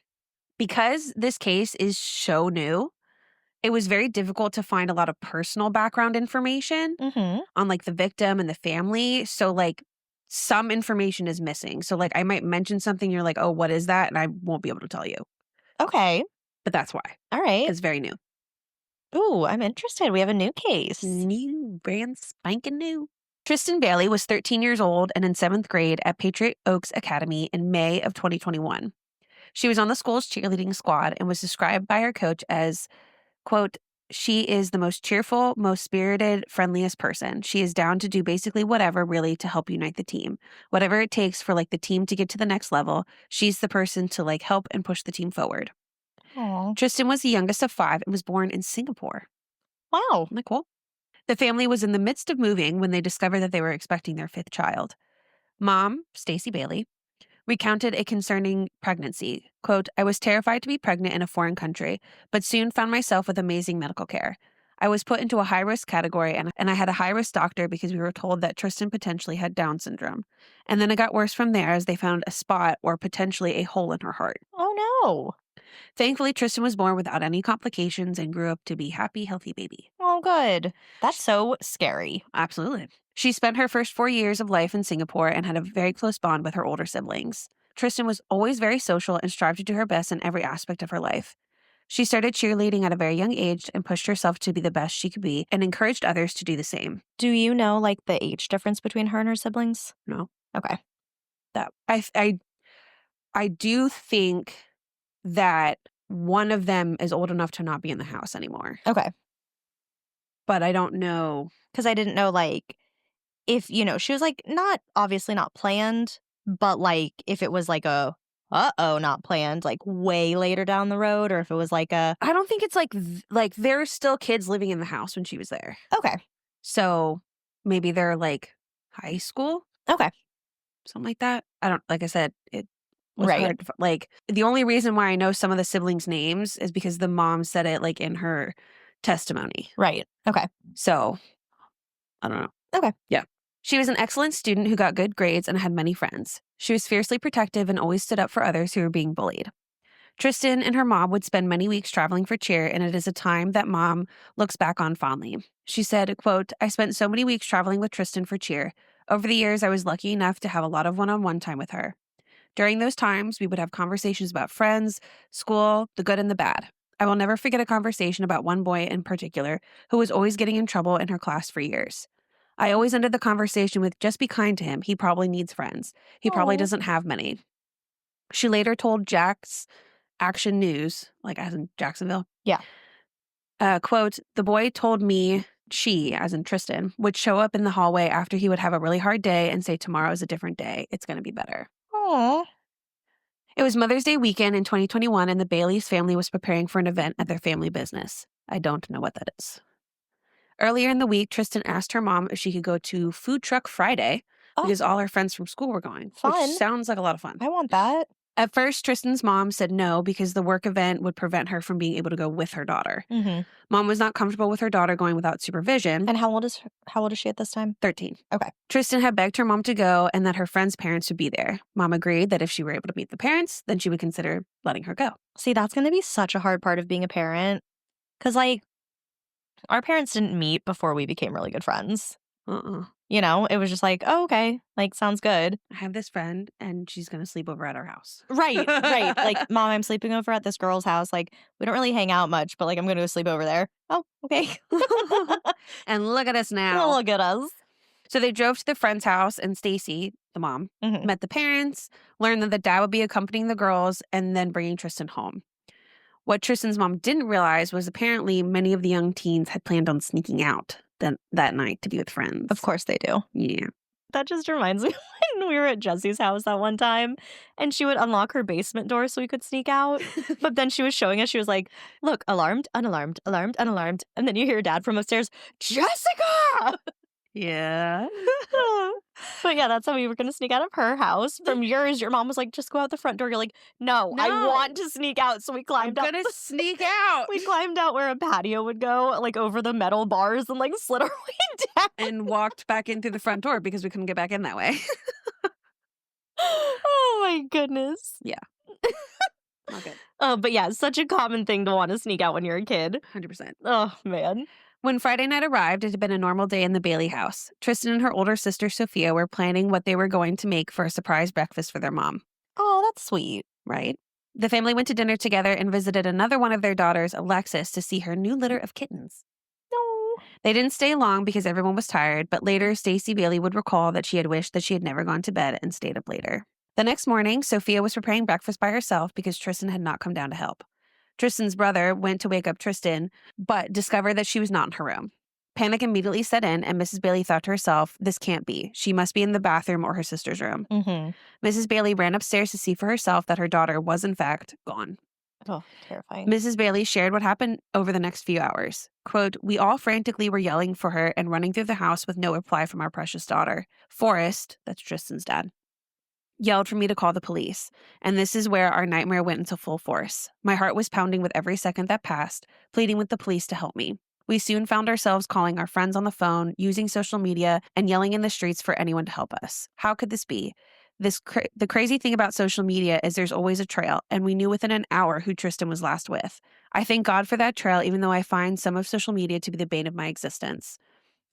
because this case is so new, it was very difficult to find a lot of personal background information on like the victim and the family. So like some information is missing. So like I might mention something, you're like, oh, what is that? And I won't be able to tell you. Okay. But that's why. All right. It's very new. Ooh, I'm interested. We have a new case. New, brand spanking new. Tristyn Bailey was 13 years old and in 7th grade at Patriot Oaks Academy in May of 2021. She was on the school's cheerleading squad and was described by her coach as, quote, she is the most cheerful, most spirited, friendliest person. She is down to do basically whatever really to help unite the team. Whatever it takes for like the team to get to the next level, she's the person to like help and push the team forward. Aww. Tristyn was the youngest of 5 and was born in Singapore. Wow. Isn't that cool? The family was in the midst of moving when they discovered that they were expecting their 5th child. Mom, Stacey Bailey, recounted a concerning pregnancy. Quote, I was terrified to be pregnant in a foreign country, but soon found myself with amazing medical care. I was put into a high-risk category, and I had a high-risk doctor because we were told that Tristyn potentially had Down syndrome. And then it got worse from there as they found a spot or potentially a hole in her heart. Oh, no. Thankfully, Tristyn was born without any complications and grew up to be happy, healthy baby. Oh, good. That's so scary. Absolutely. She spent her first 4 years of life in Singapore and had a very close bond with her older siblings. Tristyn was always very social and strived to do her best in every aspect of her life. She started cheerleading at a very young age and pushed herself to be the best she could be and encouraged others to do the same. Do you know, like, the age difference between her and her siblings? No, Okay. that I do think that one of them is old enough to not be in the house anymore, Okay. but I don't know. Because I didn't know, like, if, she was, like, not obviously not planned, but, like, if it was, like, a uh-oh, not planned, like, way later down the road, or if it was, like, a I don't think it's like there's still kids living in the house when she was there. okay. So maybe they're like high school, Okay. something like that. I don't, like I said, it was Right. hard. Like the only reason why I know some of the siblings' names is because the mom said it like in her testimony. Right. Okay. So I don't know. Okay. Yeah. She was an excellent student who got good grades and had many friends. She was fiercely protective and always stood up for others who were being bullied. Tristyn and her mom would spend many weeks traveling for cheer, and it is a time that mom looks back on fondly. She said, quote, "I spent so many weeks traveling with Tristyn for cheer. Over the years, I was lucky enough to have a lot of one-on-one time with her. During those times, we would have conversations about friends, school, the good and the bad. I will never forget a conversation about one boy in particular who was always getting in trouble in her class for years. I always ended the conversation with, just be kind to him. He probably needs friends. He probably Oh. doesn't have many." She later told Jack's Action News, like as in Jacksonville, Yeah. quote, "The boy told me she, as in Tristyn, would show up in the hallway after he would have a really hard day and say, 'Tomorrow is a different day. It's going to be better.'" Oh. It was Mother's Day weekend in 2021, and the Bailey's family was preparing for an event at their family business. I don't know what that is. Earlier in the week, Tristyn asked her mom if she could go to Food Truck Friday Oh, because all her friends from school were going, which fun. sounds like a lot of fun. I want that. At first, Tristyn's mom said no because the work event would prevent her from being able to go with her daughter. Mhm. Mom was not comfortable with her daughter going without supervision. And how old is she at this time? 13. Okay. Tristyn had begged her mom to go and that her friends' parents would be there. Mom agreed that if she were able to meet the parents, then she would consider letting her go. See, that's gonna be such a hard part of being a parent. Cause, like, our parents didn't meet before we became really good friends. Uh-uh. It was just like, "Oh, okay. Like, sounds good." I have this friend and she's going to sleep over at our house. Right, right. Like, "Mom, I'm sleeping over at this girl's house. Like, we don't really hang out much, but, like, I'm gonna go sleep over there." "Oh, okay." And look at us now. Look at us. So they drove to the friend's house and Stacy, the mom, Mhm. met the parents, learned that the dad would be accompanying the girls and then bringing Tristyn home. What Tristyn's mom didn't realize was apparently many of the young teens had planned on sneaking out that night to be with friends. Of course they do. Yeah. That just reminds me when we were at Jesse's house that one time, and she would unlock her basement door so we could sneak out. But then she was showing us, she was like, "Look, alarmed, unalarmed, alarmed, unalarmed." And then you hear dad from upstairs, "Jessica!" Yeah. But yeah, that's how we were going to sneak out of her house. From yours, your mom was like, "Just go out the front door." You're like, "No, I No. want to sneak out." So we I'm climbed out. going to sneak out We climbed out where a patio would go, like over the metal bars, and like slid our way down. and walked back in through the front door because we couldn't get back in that way. Oh my goodness. Yeah. Not good. But yeah, such a common thing to want to sneak out when you're a kid. 100%. Oh man. When Friday night arrived, it had been a normal day in the Bailey house. Tristyn and her older sister, Sophia, were planning what they were going to make for a surprise breakfast for their mom. Oh, that's sweet. Right? The family went to dinner together and visited another one of their daughters, Alexis, to see her new litter of kittens. No. They didn't stay long because everyone was tired, but later Stacy Bailey would recall that she had wished that she had never gone to bed and stayed up later. The next morning, Sophia was preparing breakfast by herself because Tristyn had not come down to help. Tristyn's brother went to wake up Tristyn, but discovered that she was not in her room. Panic immediately set in, and Mrs. Bailey thought to herself, this can't be. She must be in the bathroom or her sister's room. Mm-hmm. Mrs. Bailey ran upstairs to see for herself that her daughter was, in fact, gone. Oh, terrifying. Mrs. Bailey shared what happened over the next few hours. Quote, "We all frantically were yelling for her and running through the house with no reply from our precious daughter. Forrest," that's Tristyn's dad, "yelled for me to call the police. And this is where our nightmare went into full force. My heart was pounding with every second that passed, pleading with the police to help me. We soon found ourselves calling our friends on the phone, using social media, and yelling in the streets for anyone to help us. How could this be? The crazy thing about social media is there's always a trail, and we knew within an hour who Tristyn was last with. I thank God for that trail, even though I find some of social media to be the bane of my existence.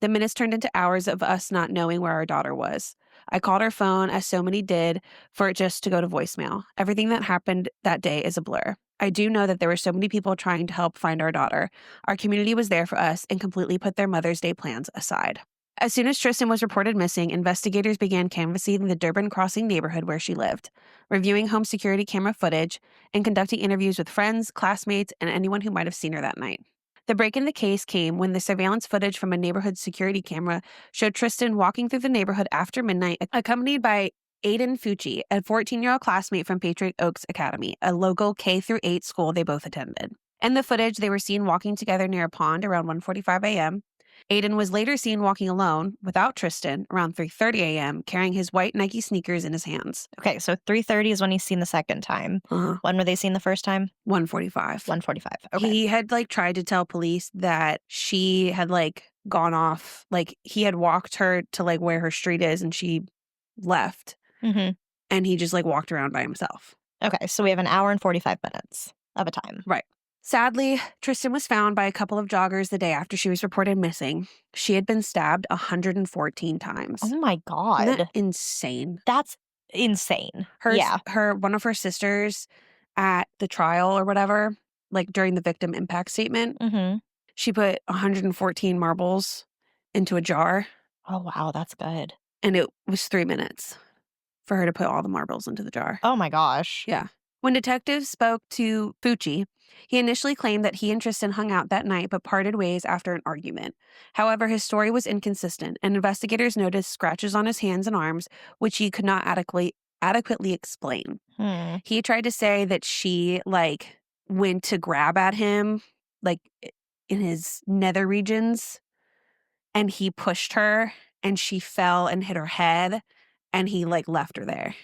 The minutes turned into hours of us not knowing where our daughter was. I called her phone, as so many did, for it just to go to voicemail. Everything that happened that day is a blur. I do know that there were so many people trying to help find our daughter. Our community was there for us and completely put their Mother's Day plans aside. As soon as Tristyn was reported missing, investigators began canvassing the Durban Crossing neighborhood where she lived, reviewing home security camera footage, and conducting interviews with friends, classmates, and anyone who might have seen her that night. The break in the case came when the surveillance footage from a neighborhood security camera showed Tristyn walking through the neighborhood after midnight, accompanied by Aiden Fucci, a 14-year-old classmate from Patriot Oaks Academy, a local K-8 school they both attended. In the footage, they were seen walking together near a pond around 1:45 a.m. Aiden was later seen walking alone, without Tristyn, around 3:30 a.m., carrying his white Nike sneakers in his hands. Okay, so 3:30 is when he's seen the second time. When were they seen the first time? 1:45. 1:45. Okay. He had, tried to tell police that she had, gone off. He had walked her to, where her street is, and she left. Mhm. And he just, walked around by himself. Okay, so we have an hour and 45 minutes of a time. Right. Sadly, Tristyn was found by a couple of joggers the day after she was reported missing. She had been stabbed 114 times. Oh my Isn't God. that insane? That's insane. Yeah. One of her sisters at the trial or whatever, during the victim impact statement, Mhm. she put 114 marbles into a jar, Oh, wow, that's good. and it was 3 minutes for her to put all the marbles into the jar. Oh my gosh. Yeah. When detectives spoke to Fucci, he initially claimed that he and Tristyn hung out that night but parted ways after an argument. However, his story was inconsistent, and investigators noticed scratches on his hands and arms, which he could not adequately explain. He tried to say that she, went to grab at him, in his nether regions, and he pushed her, and she fell and hit her head, and he, left her there.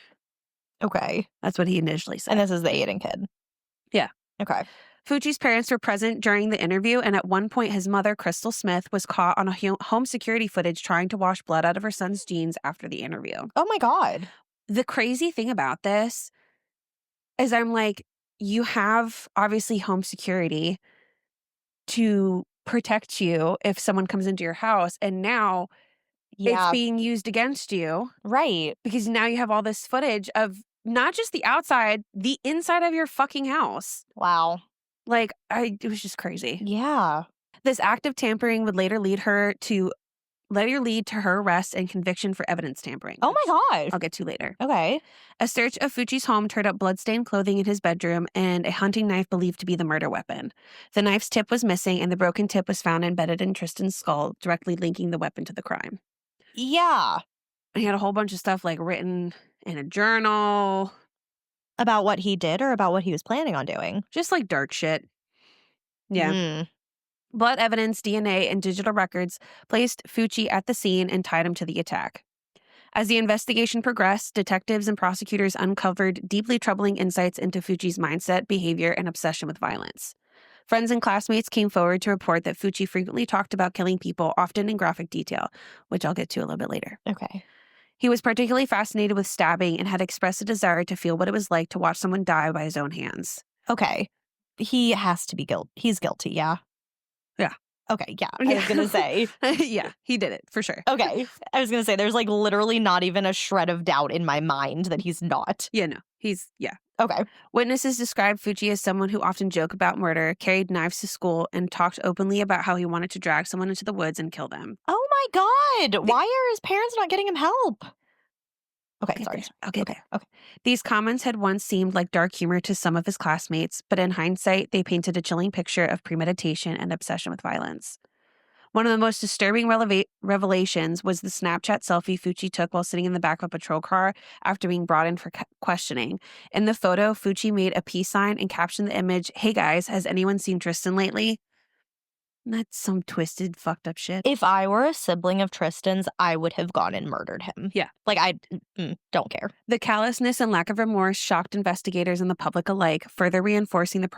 Okay. That's what he initially said. And this is the Aiden kid? Yeah. Okay. Fucci's parents were present during the interview, and at one point his mother, Crystal Smith, was caught on a home security footage trying to wash blood out of her son's jeans after the interview. Oh my God. The crazy thing about this is I'm like, you have obviously home security to protect you if someone comes into your house, and now it's being used against you. Right. Because now you have all this footage of not just the outside, the inside of your fucking house. Wow. It was just crazy. Yeah. This act of tampering would later lead to her arrest and conviction for evidence tampering. Oh my gosh. I'll get to later. Okay. A search of Fucci's home turned up bloodstained clothing in his bedroom and a hunting knife believed to be the murder weapon. The knife's tip was missing, and the broken tip was found embedded in Tristyn's skull, directly linking the weapon to the crime. Yeah. He had a whole bunch of stuff written in a journal. About what he did or about what he was planning on doing? Just dark shit. Yeah. Blood evidence, DNA, and digital records placed Fucci at the scene and tied him to the attack. As the investigation progressed, detectives and prosecutors uncovered deeply troubling insights into Fucci's mindset, behavior, and obsession with violence. Friends and classmates came forward to report that Fucci frequently talked about killing people, often in graphic detail, which I'll get to a little bit later. Okay. He was particularly fascinated with stabbing and had expressed a desire to feel what it was like to watch someone die by his own hands. Okay. He has to be He's guilty, yeah? Yeah. Okay, yeah. I was going to say. Yeah, he did it, for sure. Okay. I was going to say, there's literally not even a shred of doubt in my mind that he's not. Yeah, no. Yeah. Okay. Witnesses described Fucci as someone who often joked about murder, carried knives to school, and talked openly about how he wanted to drag someone into the woods and kill them. Oh my God. Why are his parents not getting him help? Okay, sorry. Okay. These comments had once seemed like dark humor to some of his classmates, but in hindsight, they painted a chilling picture of premeditation and obsession with violence. One of the most disturbing revelations was the Snapchat selfie Fucci took while sitting in the back of a patrol car after being brought in for questioning. In the photo, Fucci made a peace sign and captioned the image, "Hey guys, has anyone seen Tristyn lately?" That's some twisted, fucked up shit. If I were a sibling of Tristyn's, I would have gone and murdered him. Yeah. I don't care. The callousness and lack of remorse shocked investigators and the public alike, further reinforcing the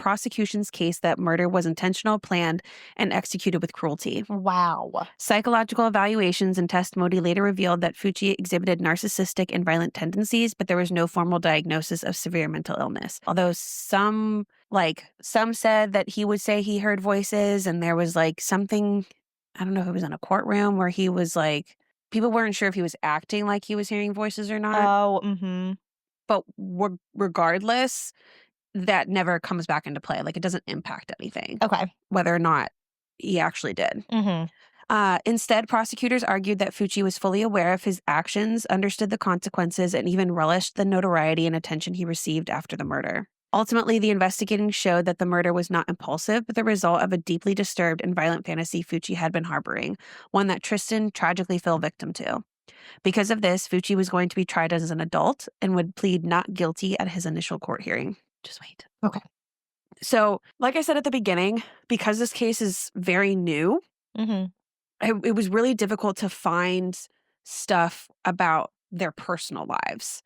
prosecution's case that murder was intentional, planned, and executed with cruelty. Wow. Psychological evaluations and testimony later revealed that Fucci exhibited narcissistic and violent tendencies, but there was no formal diagnosis of severe mental illness. Although some said that he would say he heard voices, and there was like something, I don't know if it was in a courtroom where he was like, people weren't sure if he was acting like he was hearing voices or not. Oh, mm-hmm. But regardless, that never comes back into play. Like, it doesn't impact anything, Okay. whether or not he actually did. Mm-hmm. Instead, prosecutors argued that Fucci was fully aware of his actions, understood the consequences, and even relished the notoriety and attention he received after the murder. Ultimately, the investigating showed that the murder was not impulsive, but the result of a deeply disturbed and violent fantasy Fucci had been harboring, one that Tristyn tragically fell victim to. Because of this, Fucci was going to be tried as an adult and would plead not guilty at his initial court hearing. Just wait. Okay. So, like I said at the beginning, because this case is very new, Mm-hmm. it was really difficult to find stuff about their personal lives.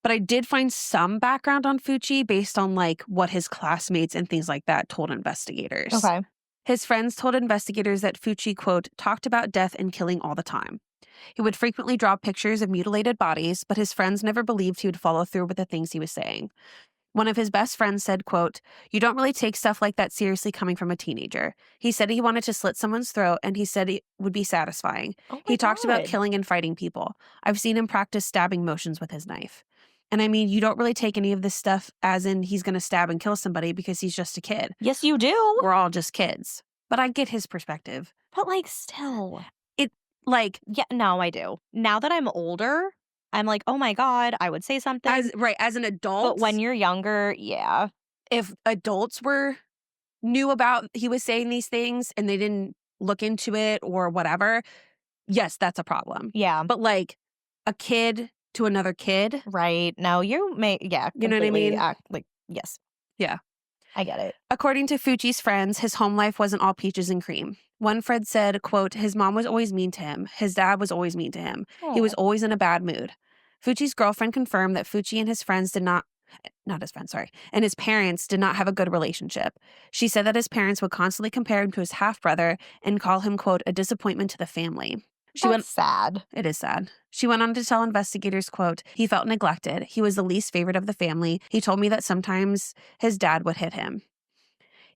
But I did find some background on Fucci based on like what his classmates and things like that told investigators. Okay. His friends told investigators that Fucci, quote, talked about death and killing all the time. He would frequently draw pictures of mutilated bodies, but his friends never believed he would follow through with the things he was saying. One of his best friends said, quote, you don't really take stuff like that seriously coming from a teenager. He said he wanted to slit someone's throat, and he said it would be satisfying. Oh my He talked about God. killing and fighting people. I've seen him practice stabbing motions with his knife. And I mean, you don't really take any of this stuff as in he's going to stab and kill somebody because he's just a kid. Yes, you do. We're all just kids. But I get his perspective. But like still. Like, Yeah, no, I do. Now that I'm older, I'm like, oh my God, I would say something. as an adult, But when you're younger, yeah. if adults knew about he was saying these things and they didn't look into it or whatever, yes, that's a problem. Yeah. But like a kid to another kid, Right. No, you may, yeah. You know what I completely mean? act like, yes. Yeah. I get it. According to Fucci's friends, his home life wasn't all peaches and cream. One friend said, quote, his mom was always mean to him. His dad was always mean to him. He was always in a bad mood. Fucci's girlfriend confirmed that Fucci and his friends did not his friends, sorry, and his parents did not have a good relationship. She said that his parents would constantly compare him to his half-brother and call him, quote, a disappointment to the family. That's sad. It is sad. She went on to tell investigators, quote, he felt neglected. He was the least favorite of the family. He told me that sometimes his dad would hit him.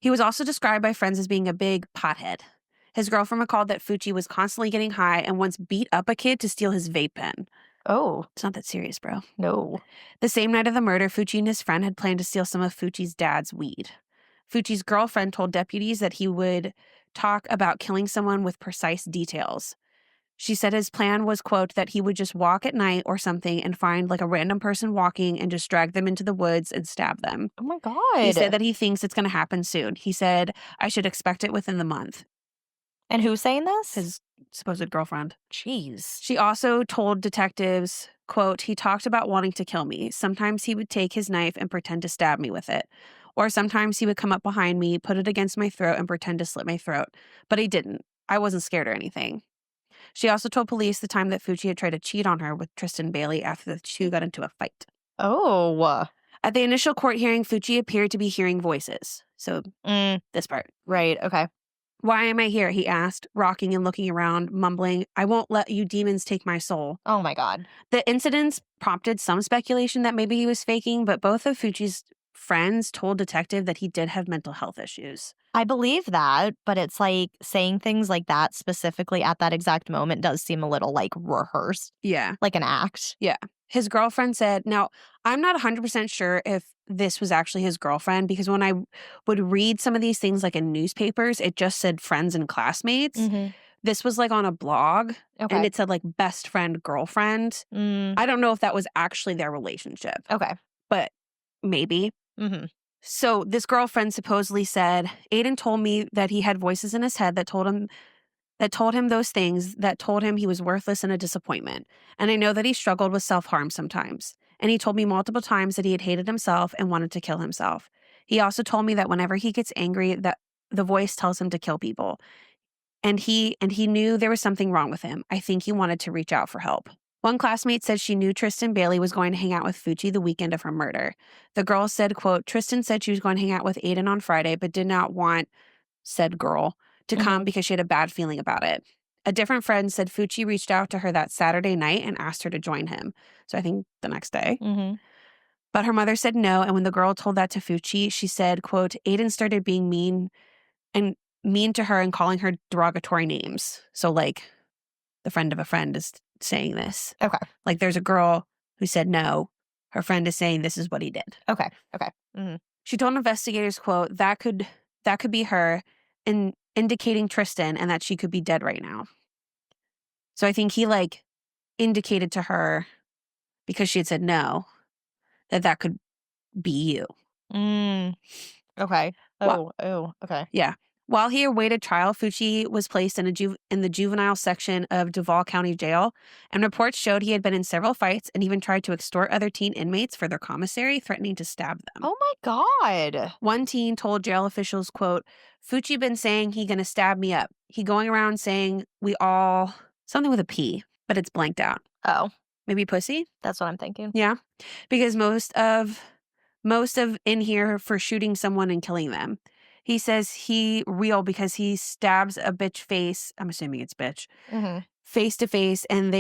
He was also described by friends as being a big pothead. His girlfriend recalled that Fucci was constantly getting high and once beat up a kid to steal his vape pen. Oh. It's not that serious, bro. No. The same night of the murder, Fucci and his friend had planned to steal some of Fucci's dad's weed. Fucci's girlfriend told deputies that he would talk about killing someone with precise details. She said his plan was, quote, that he would just walk at night or something and find like a random person walking and just drag them into the woods and stab them. Oh my God. He said that he thinks it's going to happen soon. He said, I should expect it within the month. And who's saying this? His supposed girlfriend. Jeez. She also told detectives, quote, he talked about wanting to kill me. Sometimes he would take his knife and pretend to stab me with it. Or sometimes he would come up behind me, put it against my throat and pretend to slit my throat. But he didn't. I wasn't scared or anything. She also told police the time that Fucci had tried to cheat on her with Tristyn Bailey after the two got into a fight. Oh. At the initial court hearing, Fucci appeared to be hearing voices. So this part. Right. Okay. Why am I here? He asked, rocking and looking around, mumbling, I won't let you demons take my soul. Oh my God. The incidents prompted some speculation that maybe he was faking, but both of Fucci's friends told detective that he did have mental health issues. I believe that, but it's like saying things like that specifically at that exact moment does seem a little like rehearsed, Yeah. like an act. Yeah. His girlfriend said, now, I'm not 100% sure if this was actually his girlfriend because when I would read some of these things like in newspapers, it just said friends and classmates. Mm-hmm. This was like on a blog and it said like best friend, girlfriend. I don't know if that was actually their relationship. Okay. But maybe. Mm-hmm. So this girlfriend supposedly said, Aiden told me that he had voices in his head that told him those things, that told him he was worthless and a disappointment. And I know that he struggled with self-harm sometimes. And he told me multiple times that he had hated himself and wanted to kill himself. He also told me that whenever he gets angry, that the voice tells him to kill people. And he knew there was something wrong with him. I think he wanted to reach out for help. One classmate said she knew Tristyn Bailey was going to hang out with Fucci the weekend of her murder. The girl said, quote, Tristyn said she was going to hang out with Aiden on Friday, but did not want said girl to come Mhm. because she had a bad feeling about it. A different friend said Fucci reached out to her that Saturday night and asked her to join him. So I think the next day. Mhm. But her mother said no, and when the girl told that to Fucci, she said, quote, Aiden started being and mean to her and calling her derogatory names. So like the friend of a friend is saying this. Okay. Like there's a girl who said no. Her friend is saying this is what he did. Okay. Okay. Mhm. She told investigators, quote, that could be her in indicating Tristyn and that she could be dead right now. So I think he like indicated to her because she had said no that could be you. Mm. Okay. Well, Oh, okay. yeah. While he awaited trial, Fucci was placed in in the juvenile section of Duval County Jail, and reports showed he had been in several fights and even tried to extort other teen inmates for their commissary, threatening to stab them. Oh my god. One teen told jail officials, quote, Fucci been saying he gonna stab me up. He going around saying we all something with a P, but it's blanked out. Oh, Maybe pussy? that's what I'm thinking. Yeah. Because most of in here for shooting someone and killing them. He says he real because he stabs a bitch face. I'm assuming it's bitch. Mhm. Face to face and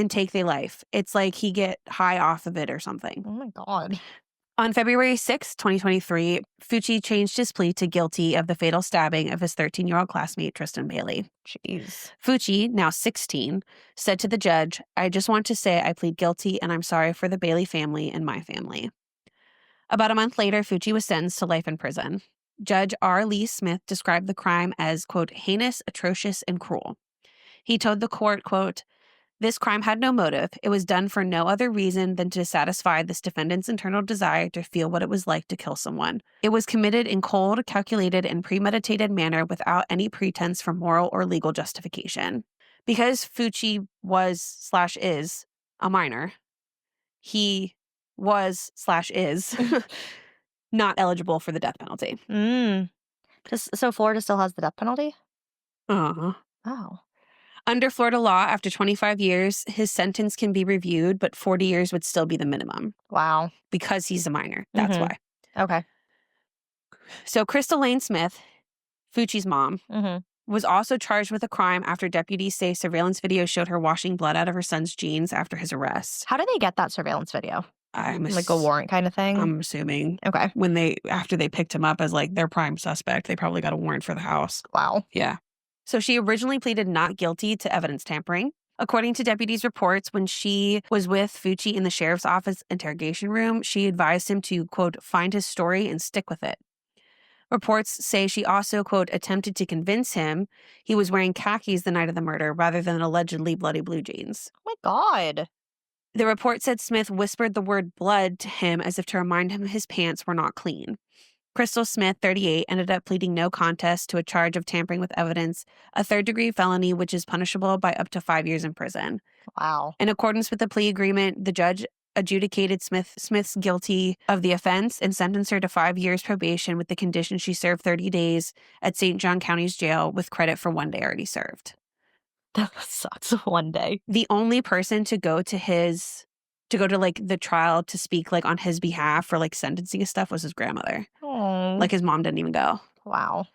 take their life. It's like he get high off of it or something. Oh my god. On February 6, 2023, Fucci changed his plea to guilty of the fatal stabbing of his 13-year-old classmate, Tristyn Bailey. Jeez. Fucci, now 16, said to the judge, I just want to say I plead guilty and I'm sorry for the Bailey family and my family. About a month later, Fucci was sentenced to life in prison. Judge R. Lee Smith described the crime as, quote, heinous, atrocious, and cruel. He told the court, quote, this crime had no motive. It was done for no other reason than to satisfy this defendant's internal desire to feel what it was like to kill someone. It was committed in cold, calculated, and premeditated manner without any pretense for moral or legal justification. Because Fucci was/is a minor, he was/is not eligible for the death penalty. Mm. So Florida still has the death penalty? Uh-huh. Oh. Under Florida law, after 25 years, his sentence can be reviewed, but 40 years would still be the minimum Wow. because he's a minor. That's Mhm. why. Okay. So Crystal Lane Smith, Fucci's mom, Mhm. was also charged with a crime after deputies say surveillance video showed her washing blood out of her son's jeans after his arrest. How do they get that surveillance video? I'm Like a warrant kind of thing? I'm assuming Okay. after they picked him up as like their prime suspect, they probably got a warrant for the house. Wow. Yeah. So she originally pleaded not guilty to evidence tampering. According to deputies' reports, when she was with Fucci in the sheriff's office interrogation room, she advised him to, quote, find his story and stick with it. Reports say she also, quote, attempted to convince him he was wearing khakis the night of the murder rather than allegedly bloody blue jeans. Oh my god. The report said Smith whispered the word blood to him as if to remind him his pants were not clean. Crystal Smith, 38, ended up pleading no contest to a charge of tampering with evidence, a third-degree felony which is punishable by up to 5 years in prison. Wow. In accordance with the plea agreement, the judge adjudicated Smith's guilty of the offense and sentenced her to 5 years probation with the condition she serve 30 days at St. John County's jail with credit for 1 day already served. That sucks. One day. The only person to go to like the trial to speak like on his behalf for like sentencing and stuff was his grandmother. Oh. Like his mom didn't even go. Wow.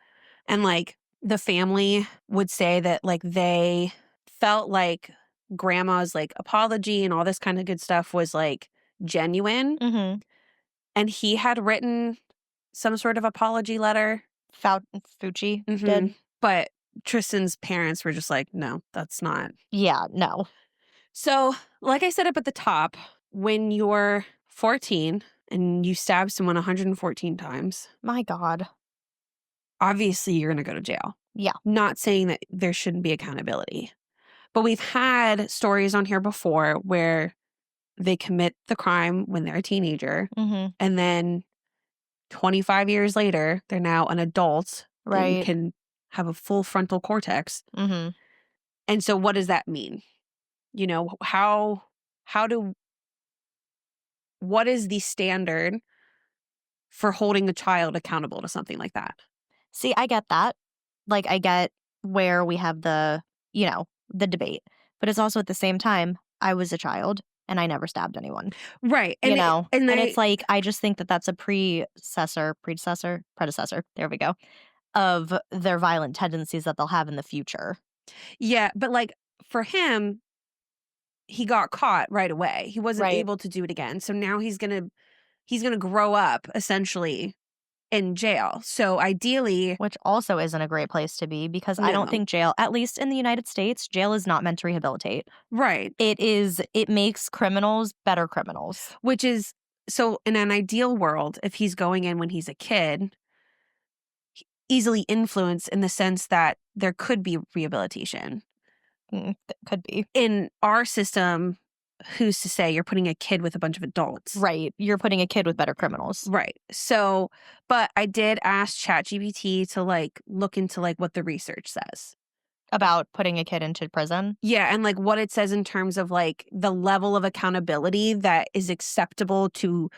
And like the family would say that like they felt like grandma's like apology and all this kind of good stuff was like genuine. Mhm. And he had written some sort of apology letter. Fucci Mhm. did? But Tristyn's parents were just like, no, that's not. Yeah, no. So, like I said up at the top, when you're 14 and you stab someone 114 times, My god. obviously you're going to go to jail. Yeah. Not saying that there shouldn't be accountability. But we've had stories on here before where they commit the crime when they're a teenager, Mhm. and then 25 years later, they're now an adult and Right. can have a full frontal cortex. Mhm. And so what does that mean? You know, what is the standard for holding a child accountable to something like that? See, I get that. Like, I get where we have the debate. But it's also at the same time, I was a child and I never stabbed anyone, Right, you and know? And they it's like, I just think that that's a predecessor, there we go, of their violent tendencies that they'll have in the future. yeah, but, like, for him, he got caught right away. He wasn't Right. able to do it again, so now he's gonna grow up, essentially, in jail. So, ideally Which also isn't a great place to be because I don't no. think jail, at least in the United States, jail is not meant to rehabilitate. Right, It makes criminals better criminals. which is so in an ideal world, if he's going in when he's a kid, easily influenced in the sense that there could be rehabilitation. Could be. In our system, who's to say you're putting a kid with a bunch of adults? Right. You're putting a kid with better criminals. Right. So, but I did ask ChatGPT to like look into like what the research says. About putting a kid into prison. Yeah, and like what it says in terms of like the level of accountability that is acceptable to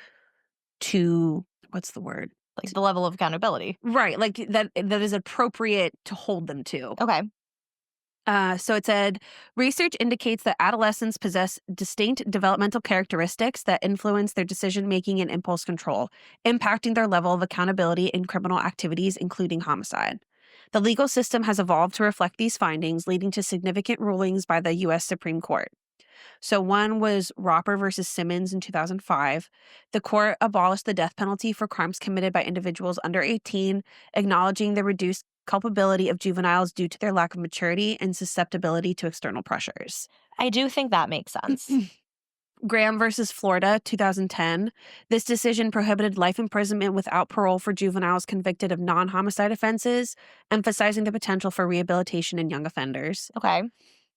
what's the word? Like the level of accountability. Right, like that is appropriate to hold them to. Okay. So it said research indicates that adolescents possess distinct developmental characteristics that influence their decision making and impulse control, impacting their level of accountability in criminal activities, including homicide. The legal system has evolved to reflect these findings, leading to significant rulings by the U.S. Supreme Court. So one was Roper versus Simmons in 2005. The court abolished the death penalty for crimes committed by individuals under 18, acknowledging the reduced culpability of juveniles due to their lack of maturity and susceptibility to external pressures. I do think that makes sense. Graham versus Florida, 2010. This decision prohibited life imprisonment without parole for juveniles convicted of non-homicide offenses, emphasizing the potential for rehabilitation in young offenders. Okay.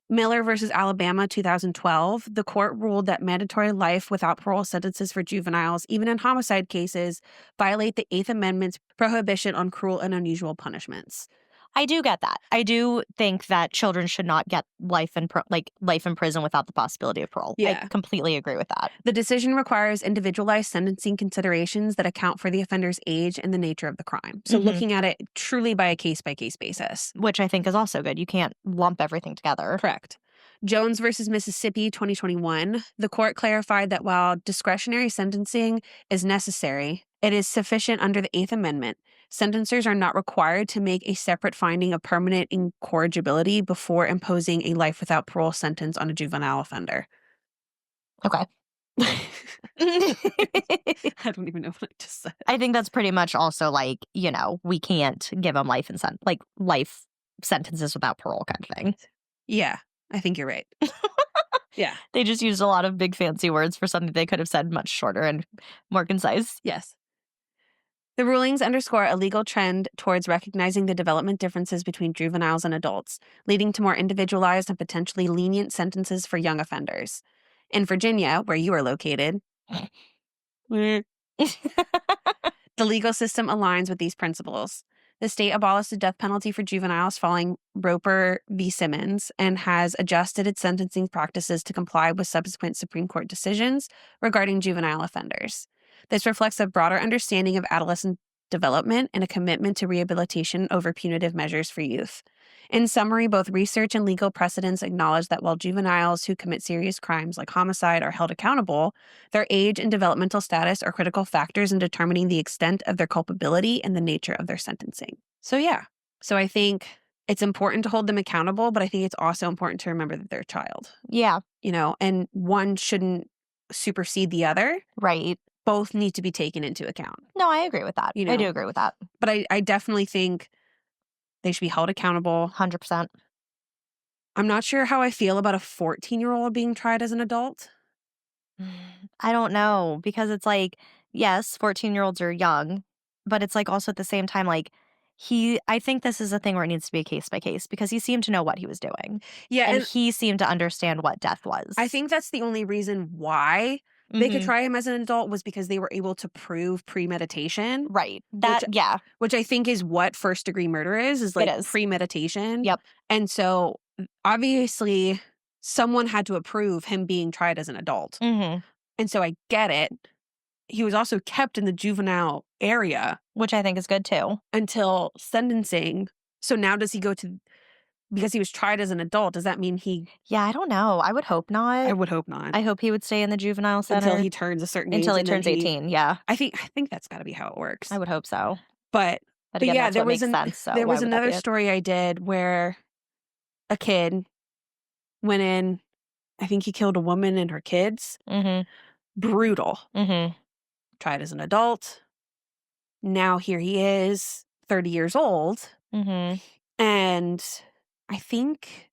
Miller versus Alabama, 2012. The court ruled that mandatory life without parole sentences for juveniles, even in homicide cases, violate the Eighth Amendment's prohibition on cruel and unusual punishments. I do get that. I do think that children should not get life in prison without the possibility of parole. I Yeah. completely agree with that. The decision requires individualized sentencing considerations that account for the offender's age and the nature of the crime. So looking at it truly by a case-by-case basis. Which I think is also good. You can't lump everything together. Correct. Jones versus Mississippi, 2021. The court clarified that while discretionary sentencing is necessary, it is sufficient under the Eighth Amendment. Sentencers are not required to make a separate finding of permanent incorrigibility before imposing a life without parole sentence on a juvenile offender. Okay. I don't even know what I just said. I think that's pretty much also like, we can't give them life sentences without parole kind of thing. Yeah, I think you're right. Yeah. They just used a lot of big fancy words for something they could have said much shorter and more concise. Yes. The rulings underscore a legal trend towards recognizing the development differences between juveniles and adults, leading to more individualized and potentially lenient sentences for young offenders. In Virginia, where you are located, the legal system aligns with these principles. The state abolished the death penalty for juveniles following Roper v. Simmons and has adjusted its sentencing practices to comply with subsequent Supreme Court decisions regarding juvenile offenders. This reflects a broader understanding of adolescent development and a commitment to rehabilitation over punitive measures for youth. In summary, both research and legal precedents acknowledge that while juveniles who commit serious crimes like homicide are held accountable, their age and developmental status are critical factors in determining the extent of their culpability and the nature of their sentencing. So yeah. So I think it's important to hold them accountable, but I think it's also important to remember that they're a child. Yeah. And one shouldn't supersede the other. Right. Both need to be taken into account. No, I agree with that. I do agree with that. But I definitely think they should be held accountable. 100%. I'm not sure how I feel about a 14-year-old being tried as an adult. I don't know, because it's like, yes, 14-year-olds are young, but it's like also at the same time, like I think this is a thing where it needs to be a case by case because he seemed to know what he was doing. Yeah. And he seemed to understand what death was. I think that's the only reason why they could try him as an adult was because they were able to prove premeditation. Right. Which I think is what first degree murder is like premeditation. Yep. And so obviously someone had to approve him being tried as an adult. And so I get it. He was also kept in the juvenile area. Which I think is good too. Until sentencing. So now does he go to because he was tried as an adult, does that mean he Yeah, I don't know. I would hope I not. would hope not, I hope he would stay in the juvenile until center he turns a certain until age he and then turns he 18. Yeah, I think that's gotta be how it I works. would hope so. But But but again, yeah, that's what makes sense. So there why was would that be another it? story I did where a kid went in, I think he killed a woman and her kids. Mhm. Brutal. Mhm. Tried as an adult. Now here he is, 30 years old, Mhm. and I think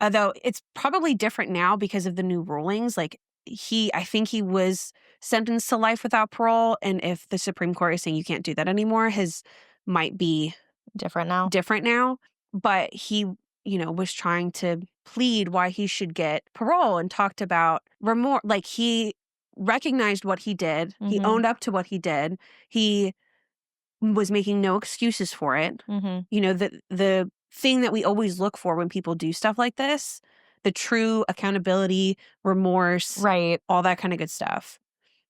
although it's probably different now because of the new rulings, like, I think he was sentenced to life without parole, and if the Supreme Court is saying you can't do that anymore, his might be Different now. different now, but he, was trying to plead why he should get parole and talked about remorse. Like, he recognized what he did. He Mhm. owned up to what he did. He was making no excuses for it. Mhm. The thing that we always look for when people do stuff like this, the true accountability, remorse, Right. all that kind of good stuff.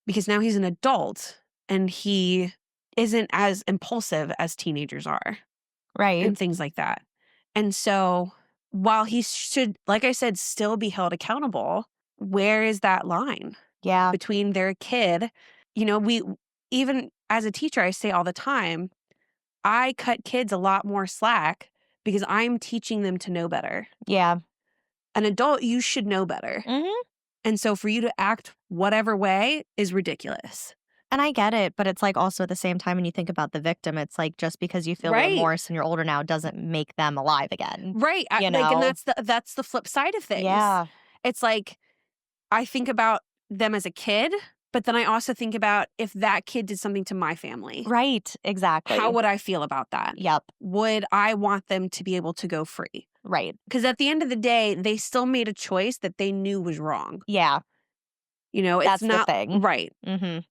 Because now he's an adult and he isn't as impulsive as teenagers are Right. and things like that. And so while he should, like I said, still be held accountable, where is that line Yeah. between their kid? We, even as a teacher, I say all the time, I cut kids a lot more slack because I'm teaching them to know better. Yeah. An adult, you should know better. Mhm. And so for you to act whatever way is ridiculous. And I get it, but it's like also at the same time when you think about the victim, it's like just because you feel Right. remorse and you're older now doesn't make them alive again. Right. You Like, and know? that's the flip side of things. Yeah. It's like I think about them as a kid, but then I also think about if that kid did something to my family, Right. how Exactly. would I feel about that? Yep. Would I want them to be able to go free? Right. Because at the end of the day, they still made a choice that they knew was wrong. Yeah. It's That's the not thing. right. Mhm.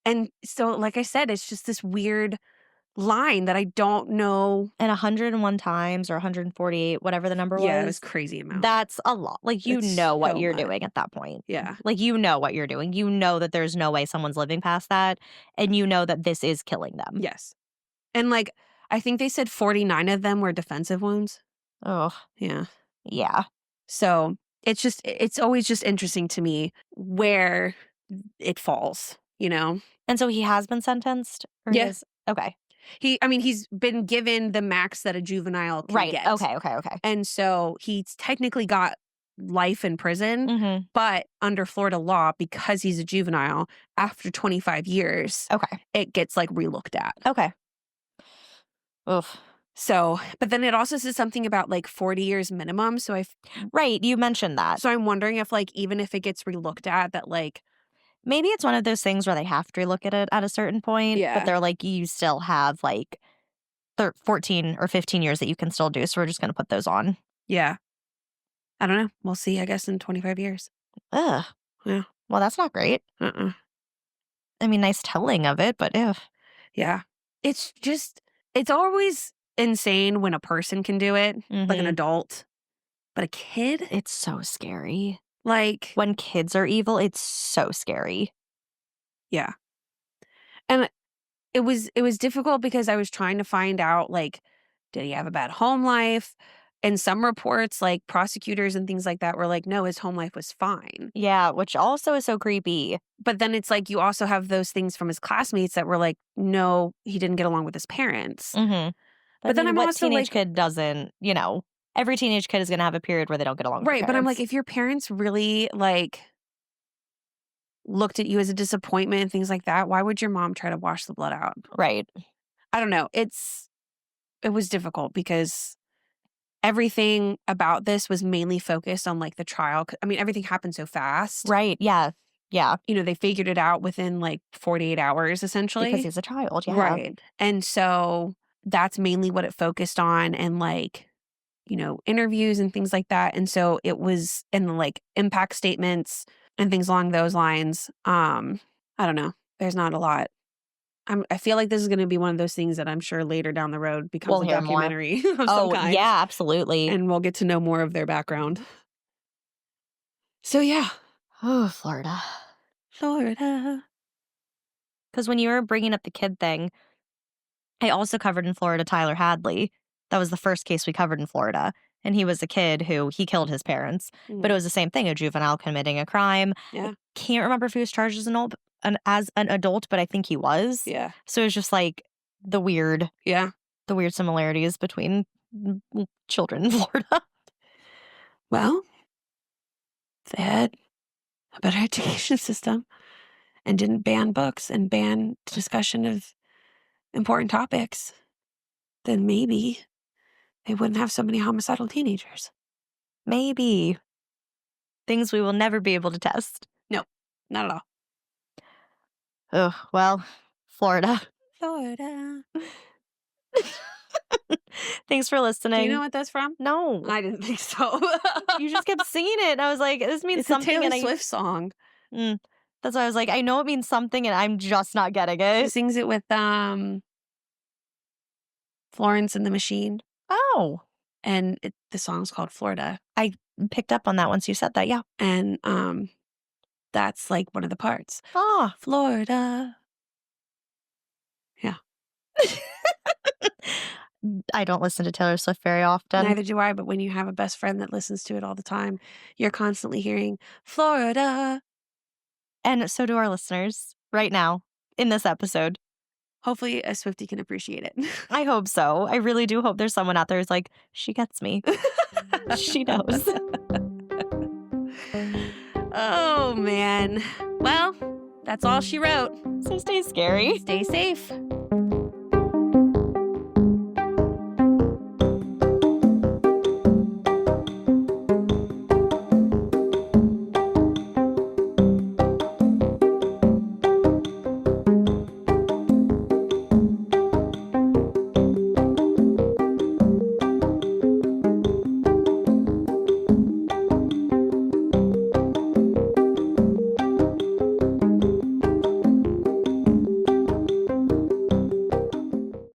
And so, like I said, it's just this weird line that I don't know. And 101 times or 148, whatever the number Yeah, it was was, crazy amount. that's a lot. Like, you It's know what so you're much. doing at that point. Yeah. Like, you know what you're doing. You know that there's no way someone's living past that, and you know that this is killing them. Yes. And like, I think they said 49 of them were defensive wounds. Oh, Yeah. yeah. So it's always just interesting to me where it falls. And so he has been sentenced? Or he Yeah. is? Okay. He's been given the max that a juvenile can Right. get. Okay, okay, okay. And so he's technically got life in prison, Mhm. but under Florida law, because he's a juvenile, after 25 years, Okay. it gets like relooked at. Okay. Oof. So, but then it also says something about like 40 years minimum. Right, you mentioned that. So I'm wondering if like even if it gets relooked at, that like Maybe it's one of those things where they have to look at it at a certain point, but yeah, they're like, "You still have, like, 14 or 15 years that you can still do, so we're just gonna put those on." yeah. I don't know. We'll see. I guess in 25 years. Ugh. Yeah. Well, that's not great. Uh-uh. I mean, nice telling of it, but ew. Yeah. It's always insane when a person can do it, like an Mhm. adult, but a kid, It's so scary. like When kids are evil, it's so scary. yeah. And it was difficult because I was trying to find out, like, did he have a bad home life? And some reports, like prosecutors and things like that, were like, no, his home life was fine. Yeah, which also is so creepy. But then it's like you also have those things from his classmates that were like, no, he didn't get along with his parents. Mhm. But I But then mean, I'm what also teenage like, kid doesn't, every teenage kid is gonna have a period where they don't get along with right. their But I'm like, parents. if your parents really like looked at you as a disappointment and things like that, why would your mom try to wash the blood out? Right. I don't know. It was difficult because everything about this was mainly focused on like the trial. I mean, everything happened so fast. Right, yeah. Yeah, They figured it out within like 48 hours because essentially. he's a child, yeah. Right. And so that's mainly what it focused on, and like, interviews and things like that. And so it was in the like impact statements and things along those lines. I don't know. There's not a lot. I feel like this is going to be one of those things that I'm sure later down the road becomes We'll a hear more. documentary of some Oh, kind, yeah, absolutely. and we'll get to know more of their background. So yeah, Oh, Florida. Florida. Because when you were bringing up the kid thing, I also covered in Florida Tyler Hadley. That was the first case we covered in Florida. And he was a kid who he killed his parents. But it was the same thing, a juvenile committing a crime. Yeah. Can't remember if he was charged as an adult, but I think he was. Yeah. So it's just like the weird similarities between children in Florida. Well, if they had a better education system and didn't ban books and ban discussion of important topics, then maybe they wouldn't have so many homicidal teenagers. Maybe. Things we will never be able to test. No, not at all. Oh, well, Florida. Florida. Thanks for listening. Do you know what that's from? No. I didn't think so. You just kept singing it. And I was like, this means It's something. a Taylor and Swift song. That's why I was like, I know it means something and I'm just not getting She it. sings it with Florence and the Machine. Oh. And the song's called Florida. I picked up on that once you said that, yeah. And that's like one of the parts. Oh. Florida. Yeah. I don't listen to Taylor Swift very often. Neither do I, but when you have a best friend that listens to it all the time, you're constantly hearing Florida. And so do our listeners right now in this episode. Hopefully a Swiftie can appreciate it. I hope so. I really do hope there's someone out there who's like, she gets me. She knows. Oh, man. Well, that's all she wrote. So stay scary. Stay safe.